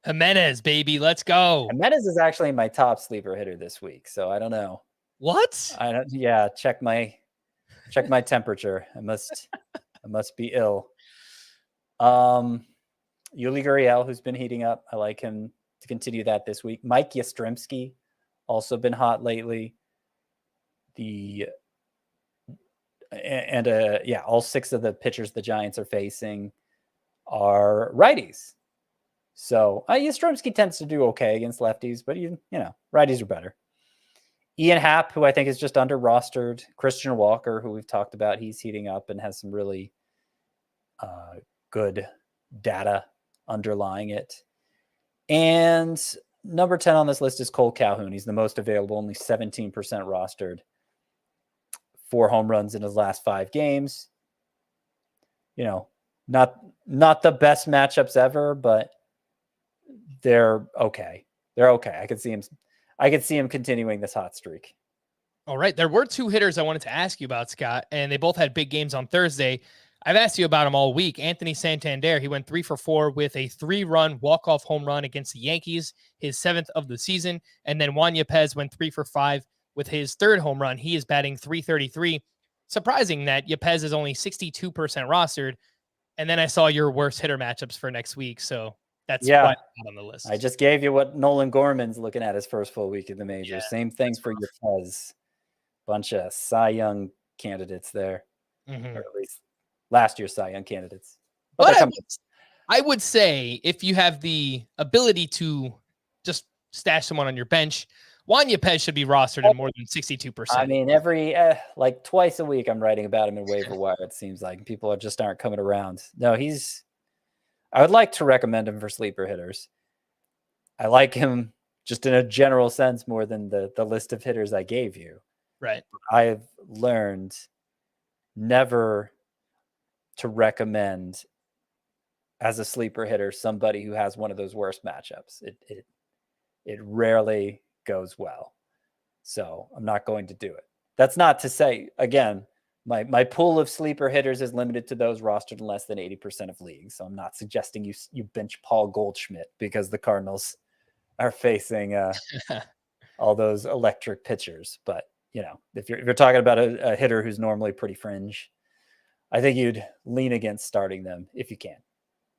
Jimenez, baby, let's go. Jimenez is actually my top sleeper hitter this week, so I don't know. What? Yeah, check my temperature. I must be ill. Yuli Gurriel, who's been heating up. I like him to continue that this week. Mike Yastrzemski, also been hot lately. All 6 of the pitchers the Giants are facing are righties. So Yastrzemski tends to do okay against lefties, but righties are better. Ian Happ, who I think is just under rostered. Christian Walker, who we've talked about, he's heating up and has some really good data underlying it. And number 10 on this list is Cole Calhoun. He's the most available, only 17% rostered. 4 home runs in his last 5 games. You know, not the best matchups ever, but they're okay. They're okay. I could see him continuing this hot streak. All right. There were 2 hitters I wanted to ask you about, Scott, and they both had big games on Thursday. I've asked you about him all week. Anthony Santander, he went 3 for 4 with a 3-run walk-off home run against the Yankees, his 7th of the season. And then Juan Yepez went 3 for 5 with his 3rd home run. He is batting .333. Surprising that Yepez is only 62% rostered. And then I saw your worst hitter matchups for next week. So that's why it's not on the list. I just gave you what Nolan Gorman's looking at his first full week in the majors. Yeah, Same thing for Yepez. Bunch of Cy Young candidates there. Mm-hmm. Or at least last year's Cy Young candidates. But I would say if you have the ability to just stash someone on your bench, Juan Yepez should be rostered in more than 62%. I mean, every like twice a week I'm writing about him in waiver wire. It seems like people just aren't coming around. No, I would like to recommend him for sleeper hitters. I like him just in a general sense more than the list of hitters I gave you. Right. I've learned never to recommend as a sleeper hitter somebody who has one of those worst matchups. It rarely goes well. So I'm not going to do it. That's not to say, again, my pool of sleeper hitters is limited to those rostered in less than 80% of leagues. So I'm not suggesting you bench Paul Goldschmidt because the Cardinals are facing all those electric pitchers. But, you know, if you're talking about a hitter who's normally pretty fringe, I think you'd lean against starting them if you can.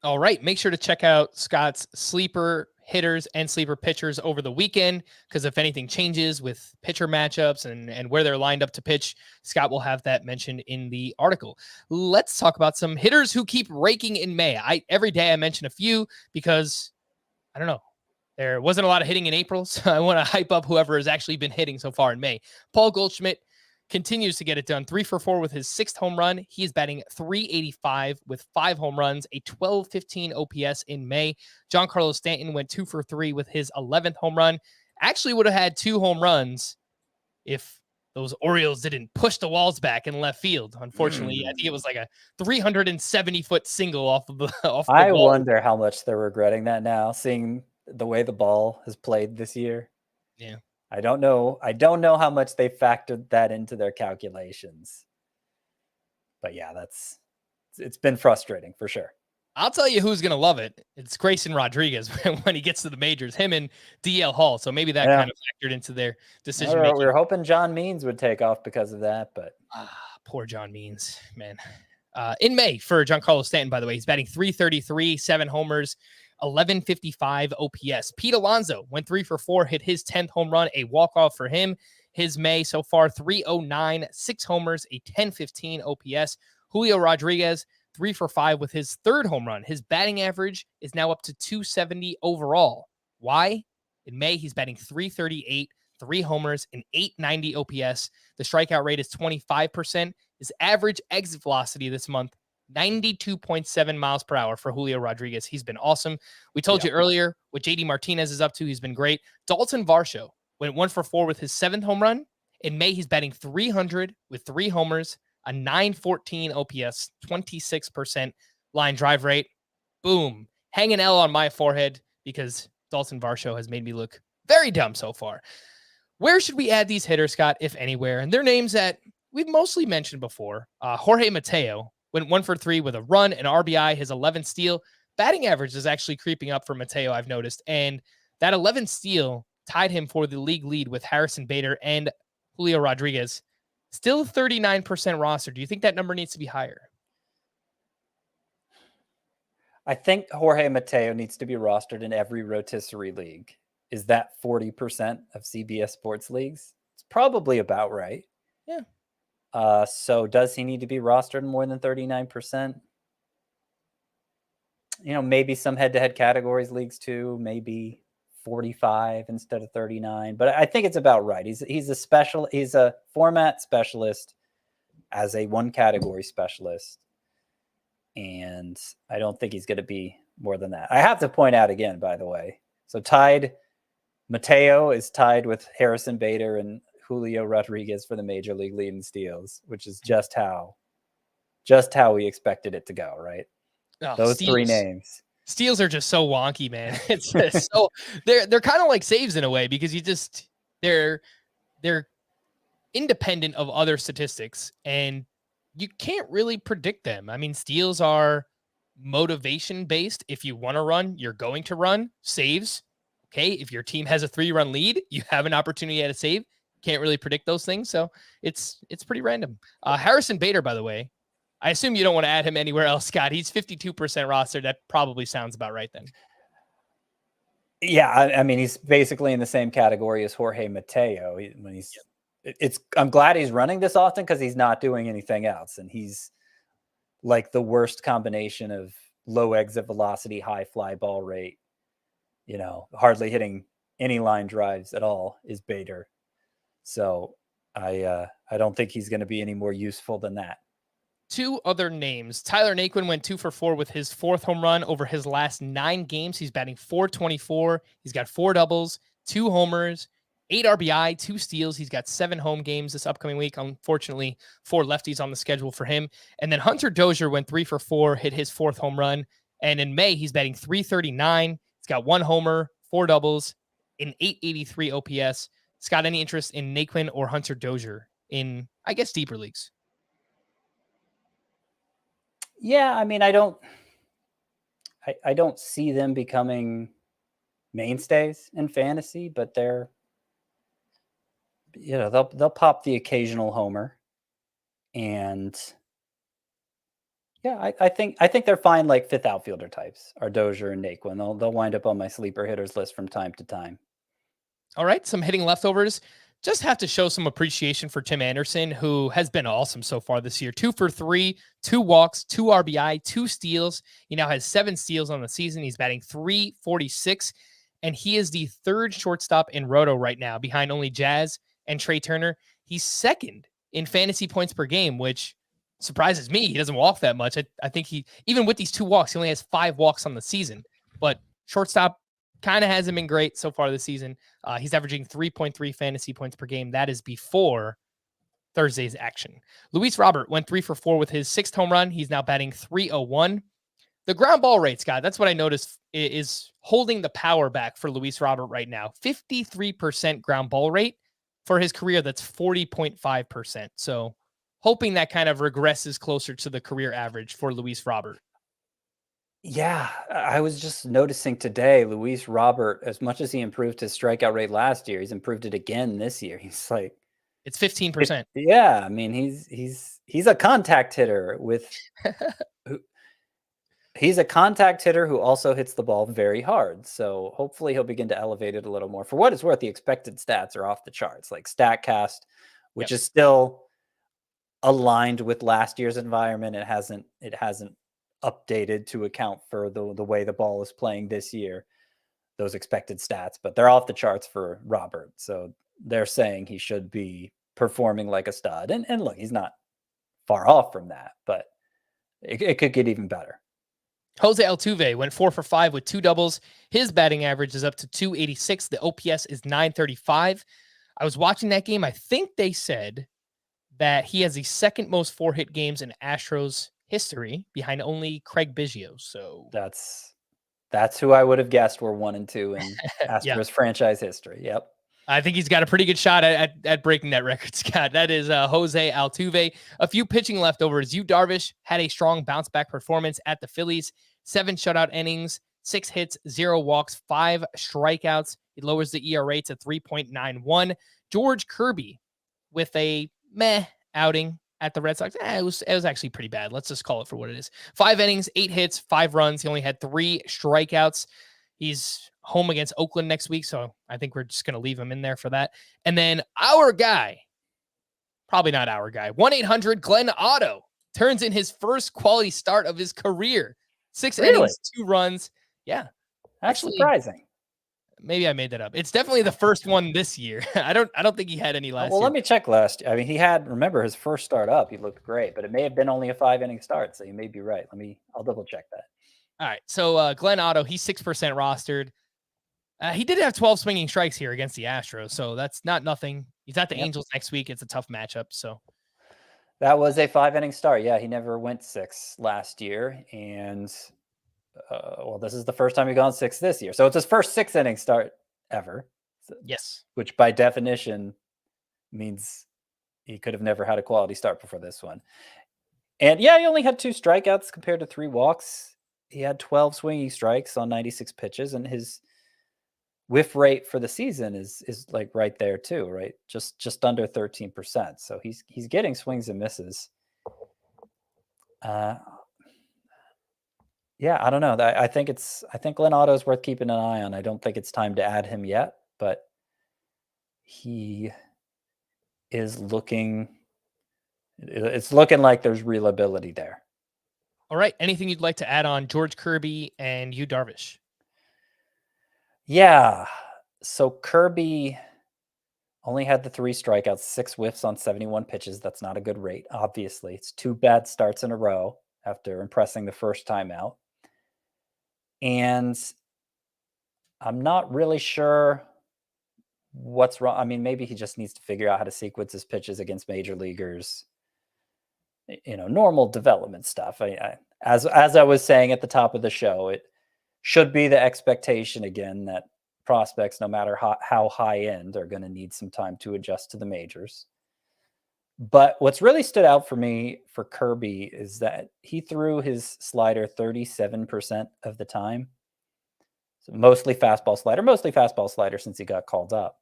All right. Make sure to check out Scott's sleeper hitters and sleeper pitchers over the weekend, because if anything changes with pitcher matchups and where they're lined up to pitch, Scott will have that mentioned in the article. Let's talk about some hitters who keep raking in May. Every day I mention a few because, I don't know, there wasn't a lot of hitting in April, so I want to hype up whoever has actually been hitting so far in May. Paul Goldschmidt continues to get it done. 3 for 4 with his 6th home run. He is batting .385 with 5 home runs, a 1215 OPS in May. Giancarlo Stanton went 2 for 3 with his 11th home run. Actually would have had 2 home runs if those Orioles didn't push the walls back in left field. Unfortunately, I think it was like a 370-foot single off the I wall. wonder how much they're regretting that now, seeing the way the ball has played this year. Yeah. I don't know how much they factored that into their calculations. But yeah, it's been frustrating for sure. I'll tell you who's going to love it. It's Grayson Rodriguez when he gets to the majors, him and DL Hall. So maybe that kind of factored into their decision making. We were hoping John Means would take off because of that, but poor John Means, man. In May for Giancarlo Stanton, by the way, he's batting .333, 7 homers, 1155 OPS. Pete Alonso went 3 for 4, hit his 10th home run, a walk-off for him. His May so far, 309, 6 homers, a 1015 OPS. Julio Rodriguez, 3 for 5 with his 3rd home run. His batting average is now up to 270 overall. Why? In May, he's batting .338, 3 homers, and 890 OPS. The strikeout rate is 25%. His average exit velocity this month, 92.7 miles per hour for Julio Rodriguez. He's been awesome. We told you earlier what JD Martinez is up to. He's been great. Dalton Varsho went 1 for 4 with his 7th home run. In May, he's batting .300 with 3 homers, a 914 OPS, 26% line drive rate. Boom. Hang an L on my forehead because Dalton Varsho has made me look very dumb so far. Where should we add these hitters, Scott, if anywhere? And they're names that we've mostly mentioned before. Jorge Mateo went 1 for 3 with a run, an RBI, his 11th steal. Batting average is actually creeping up for Mateo, I've noticed. And that 11th steal tied him for the league lead with Harrison Bader and Julio Rodriguez. Still 39% roster. Do you think that number needs to be higher? I think Jorge Mateo needs to be rostered in every rotisserie league. Is that 40% of CBS sports leagues? It's probably about right. Yeah. So does he need to be rostered in more than 39%? You know, maybe some head-to-head categories leagues too, maybe 45 instead of 39, but I think it's about right. He's a format specialist as a one category specialist. And I don't think he's going to be more than that. I have to point out again, by the way. So Mateo is tied with Harrison Bader and Julio Rodriguez for the major league lead in steals, which is just how we expected it to go, right? Oh, Those steals. 3 names. Steals are just so wonky, man. It's just so they're kind of like saves in a way because they're independent of other statistics and you can't really predict them. I mean, steals are motivation based. If you want to run, you're going to run. Saves, okay. If your team has a 3-run lead, you have an opportunity at a save. Can't really predict those things, so it's pretty random. Harrison Bader, by the way, I assume you don't want to add him anywhere else, Scott. He's 52% roster. That probably sounds about right then. Yeah, I mean, he's basically in the same category as Jorge Mateo. I'm glad he's running this often because he's not doing anything else, and he's like the worst combination of low exit velocity, high fly ball rate. Hardly hitting any line drives at all is Bader. So I don't think he's going to be any more useful than that. 2 other names. Tyler Naquin went 2 for 4 with his 4th home run over his last 9 games. He's batting .424. He's got 4 doubles, 2 homers, 8 RBI, 2 steals. He's got 7 home games this upcoming week. Unfortunately, 4 lefties on the schedule for him. And then Hunter Dozier went 3 for 4, hit his 4th home run. And in May, he's batting .339. He's got 1 homer, 4 doubles, an .883 OPS. Scott, any interest in Naquin or Hunter Dozier in, I guess, deeper leagues? Yeah, I mean, I don't see them becoming mainstays in fantasy, but they'll pop the occasional homer, and yeah, I think they're fine, like 5th outfielder types are Dozier and Naquin. They'll wind up on my sleeper hitters list from time to time. All right, some hitting leftovers. Just have to show some appreciation for Tim Anderson, who has been awesome so far this year. 2 for 3, 2 walks, 2 RBI, 2 steals. He now has 7 steals on the season. He's batting .346, and he is the 3rd shortstop in Roto right now, behind only Jazz and Trey Turner. He's 2nd in fantasy points per game, which surprises me. He doesn't walk that much. I think even with these 2 walks, he only has 5 walks on the season. But shortstop kind of hasn't been great so far this season. He's averaging 3.3 fantasy points per game. That is before Thursday's action. Luis Robert went 3 for 4 with his 6th home run. He's now batting .301. The ground ball rate, Scott, that's what I noticed is holding the power back for Luis Robert right now. 53% ground ball rate for his career. That's 40.5%. So hoping that kind of regresses closer to the career average for Luis Robert. Yeah, I was just noticing today, Luis Robert, as much as he improved his strikeout rate last year, he's improved it again this year. He's like, it's 15%. Yeah, I mean, he's a contact hitter he's a contact hitter who also hits the ball very hard. So hopefully he'll begin to elevate it a little more. For what it's worth, the expected stats are off the charts, like StatCast, which is still aligned with last year's environment. It hasn't updated to account for the way the ball is playing this year, those expected stats, but they're off the charts for Robert. So they're saying he should be performing like a stud. And look, he's not far off from that, but it could get even better. Jose Altuve went 4 for 5 with 2 doubles. His batting average is up to .286. The OPS is .935. I was watching that game. I think they said that he has the 2nd most 4-hit games in Astros history, behind only Craig Biggio. So that's who I would have guessed were 1 and 2 in Astros franchise history. Yep. I think he's got a pretty good shot at breaking that record, Scott. That is Jose Altuve. A few pitching leftovers. Yu Darvish had a strong bounce back performance at the Phillies. 7 shutout innings, 6 hits, 0 walks, 5 strikeouts. It lowers the ERA to 3.91. George Kirby with a meh outing at the Red Sox. It was actually pretty bad. Let's just call it for what it is. 5 innings, 8 hits, 5 runs. He only had 3 strikeouts. He's home against Oakland next week, so I think we're just going to leave him in there for that. And then our guy, probably not our guy, 1-800 Glenn Otto turns in his first quality start of his career. 6 innings, 2 runs. Yeah. That's surprising. Maybe I made that up. It's definitely the first one this year. I don't think he had any last Well, year. let me check last. I mean, remember his first start up, he looked great, but it may have been only a 5-inning start, so you may be right. I'll double check that. All right. So Glenn Otto, he's 6% rostered. He did have 12 swinging strikes here against the Astros, so that's not nothing. He's at the Angels next week. It's a tough matchup. So that was a 5-inning start. Yeah, he never went 6 last year, and well, this is the first time he's gone 6 this year. So it's his first 6-inning start ever. Yes, which by definition means he could have never had a quality start before this one. And yeah, he only had 2 strikeouts compared to 3 walks. He had 12 swinging strikes on 96 pitches, and his whiff rate for the season is like right there too, right? Just under 13%. So he's getting swings and misses. Yeah, I don't know. I think Glenn Otto's worth keeping an eye on. I don't think it's time to add him yet, but he is looking. It's looking like there's real ability there. All right. Anything you'd like to add on George Kirby and Yu Darvish? Yeah. So Kirby only had the 3 strikeouts, 6 whiffs on 71 pitches. That's not a good rate, obviously. It's 2 bad starts in a row after impressing the first time out. And I'm not really sure what's wrong. I mean, maybe he just needs to figure out how to sequence his pitches against major leaguers. Normal development stuff. As I was saying at the top of the show, it should be the expectation again that prospects, no matter how high end, are going to need some time to adjust to the majors. But what's really stood out for me for Kirby is that he threw his slider 37% of the time. So mostly fastball slider since he got called up.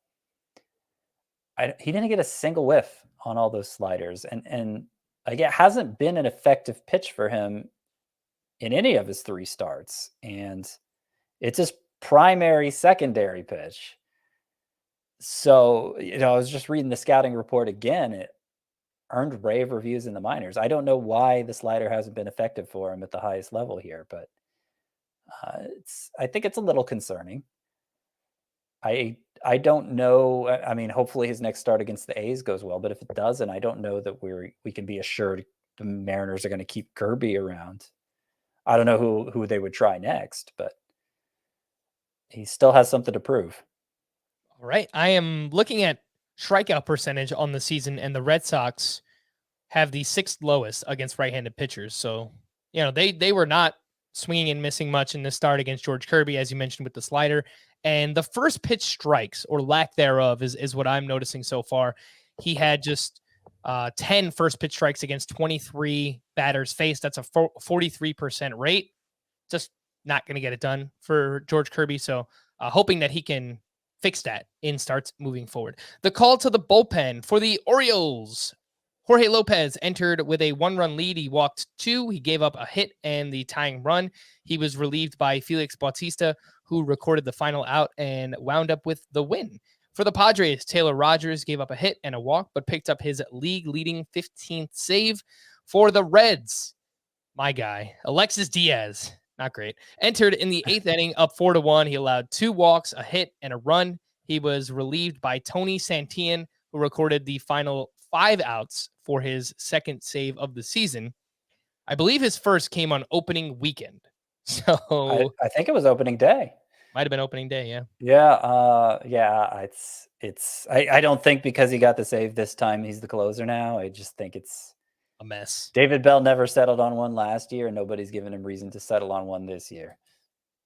He didn't get a single whiff on all those sliders. And like, it hasn't been an effective pitch for him in any of his 3 starts. And it's his primary secondary pitch. So, I was just reading the scouting report again. It earned rave reviews in the minors. I don't know why the slider hasn't been effective for him at the highest level here, but I think it's a little concerning. I don't know. I mean, hopefully his next start against the A's goes well, but if it doesn't, I don't know that we can be assured the Mariners are going to keep Kirby around. I don't know who they would try next, but he still has something to prove. All right. I am looking at strikeout percentage on the season, and the Red Sox have the 6th lowest against right-handed pitchers. So, they were not swinging and missing much in the start against George Kirby, as you mentioned, with the slider. And the first pitch strikes, or lack thereof, is what I'm noticing so far. He had just 10 first pitch strikes against 23 batters faced. That's a 43% rate. Just not going to get it done for George Kirby. So hoping that he can fix that in starts moving forward. The call to the bullpen for the Orioles. Jorge Lopez entered with a 1-run lead. He walked 2. He gave up a hit and the tying run. He was relieved by Felix Bautista, who recorded the final out and wound up with the win. For the Padres, Taylor Rogers gave up a hit and a walk, but picked up his league-leading 15th save. For the Reds, my guy, Alexis Diaz, not great, entered in the 8th inning up 4-1. He allowed 2 walks, a hit, and a run. He was relieved by Tony Santillan, who recorded the final 5 outs for his 2nd save of the season. I believe his first came on opening weekend. So I think it was opening day. Might have been opening day, yeah. Yeah. I don't think because he got the save this time he's the closer now. I just think it's a mess. David Bell never settled on one last year, and nobody's given him reason to settle on one this year.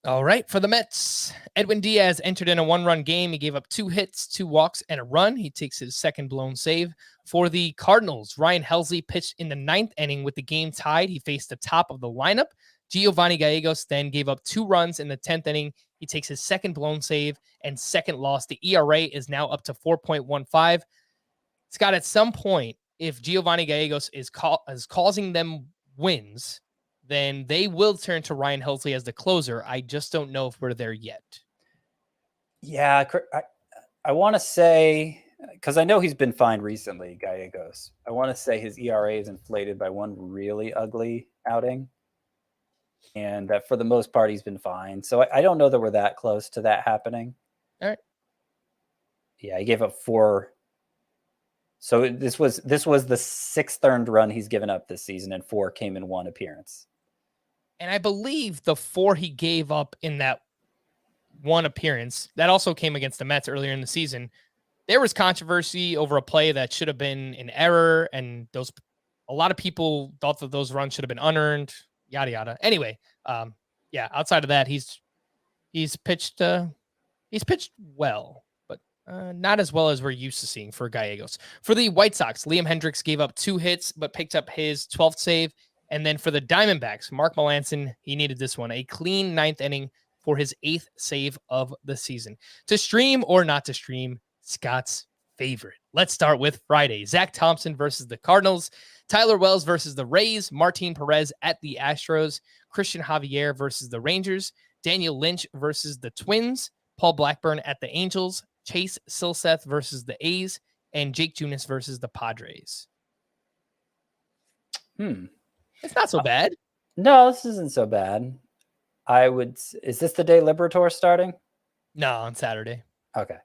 All right, for the Mets, Edwin Diaz entered in a 1-run game. He gave up 2 hits, 2 walks, and a run. He takes his 2nd blown save. For the Cardinals, Ryan Helsley pitched in the 9th inning with the game tied. He faced the top of the lineup. Giovanni Gallegos then gave up 2 runs in the 10th inning. He takes his 2nd blown save and 2nd loss. The ERA is now up to 4.15. Scott, at some point, if Giovanni Gallegos is causing them wins, then they will turn to Ryan Helsley as the closer. I just don't know if we're there yet. Yeah, I want to say, because I know he's been fine recently, Gallegos. I want to say his ERA is inflated by one really ugly outing. And that for the most part, he's been fine. So I don't know that we're that close to that happening. All right. Yeah, he gave up 4. So this was the 6th earned run he's given up this season, and 4 came in 1 appearance. And I believe the 4 he gave up in that 1 appearance, that also came against the Mets earlier in the season. There was controversy over a play that should have been an error, and a lot of people thought that those runs should have been unearned, yada yada. Anyway, yeah, outside of that, he's pitched well, but not as well as we're used to seeing for Gallegos. For the White Sox, Liam Hendricks gave up 2 hits, but picked up his 12th save. And then for the Diamondbacks, Mark Melancon, he needed this one, a clean 9th inning for his 8th save of the season. To stream or not to stream, Scott's favorite. Let's start with Friday. Zach Thompson versus the Cardinals, Tyler Wells versus the Rays, Martin Perez at the Astros, Christian Javier versus the Rangers, Daniel Lynch versus the Twins, Paul Blackburn at the Angels, Chase Silseth versus the A's, and Jake Junis versus the Padres. It's not so bad. No, this isn't so bad. Is this the day Liberatore starting? No, on Saturday. Okay.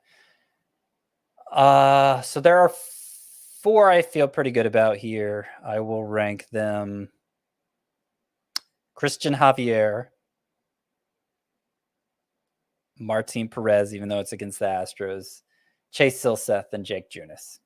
So there are 4 I feel pretty good about here. I will rank them Christian Javier, Martin Perez, even though it's against the Astros, Chase Silseth, and Jake Junis.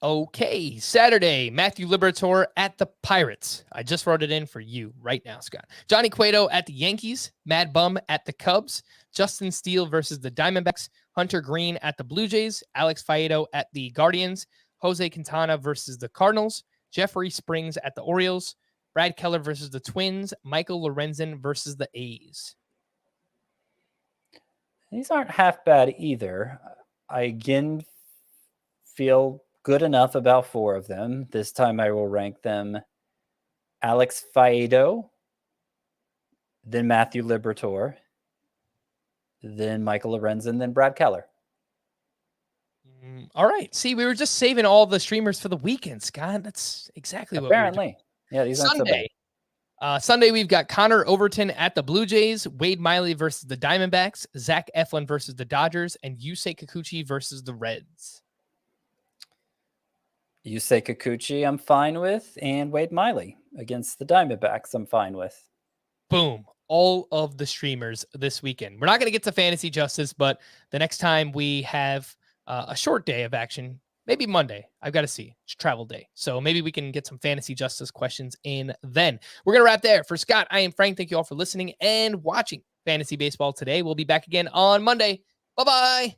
Okay, Saturday, Matthew Liberatore at the Pirates. I just wrote it in for you right now, Scott. Johnny Cueto at the Yankees, Mad Bum at the Cubs, Justin Steele versus the Diamondbacks, Hunter Green at the Blue Jays, Alex Faedo at the Guardians, Jose Quintana versus the Cardinals, Jeffrey Springs at the Orioles, Brad Keller versus the Twins, Michael Lorenzen versus the A's. These aren't half bad either. I again feel good enough about 4 of them. This time I will rank them Alex Faedo, then Matthew Liberatore, then Michael Lorenzen, then Brad Keller. All right. See, we were just saving all the streamers for the weekend, Scott. That's exactly what we were doing. Yeah, these aren't Sunday. So bad. Sunday, we've got Connor Overton at the Blue Jays, Wade Miley versus the Diamondbacks, Zach Eflin versus the Dodgers, and Yusei Kikuchi versus the Reds. Yusei Kikuchi, I'm fine with, and Wade Miley against the Diamondbacks, I'm fine with. Boom. All of the streamers this weekend. We're not going to get to Fantasy Justice, but the next time we have a short day of action, maybe Monday. I've got to see. It's travel day. So maybe we can get some Fantasy Justice questions in then. We're going to wrap there. For Scott, I am Frank. Thank you all for listening and watching Fantasy Baseball today. We'll be back again on Monday. Bye-bye.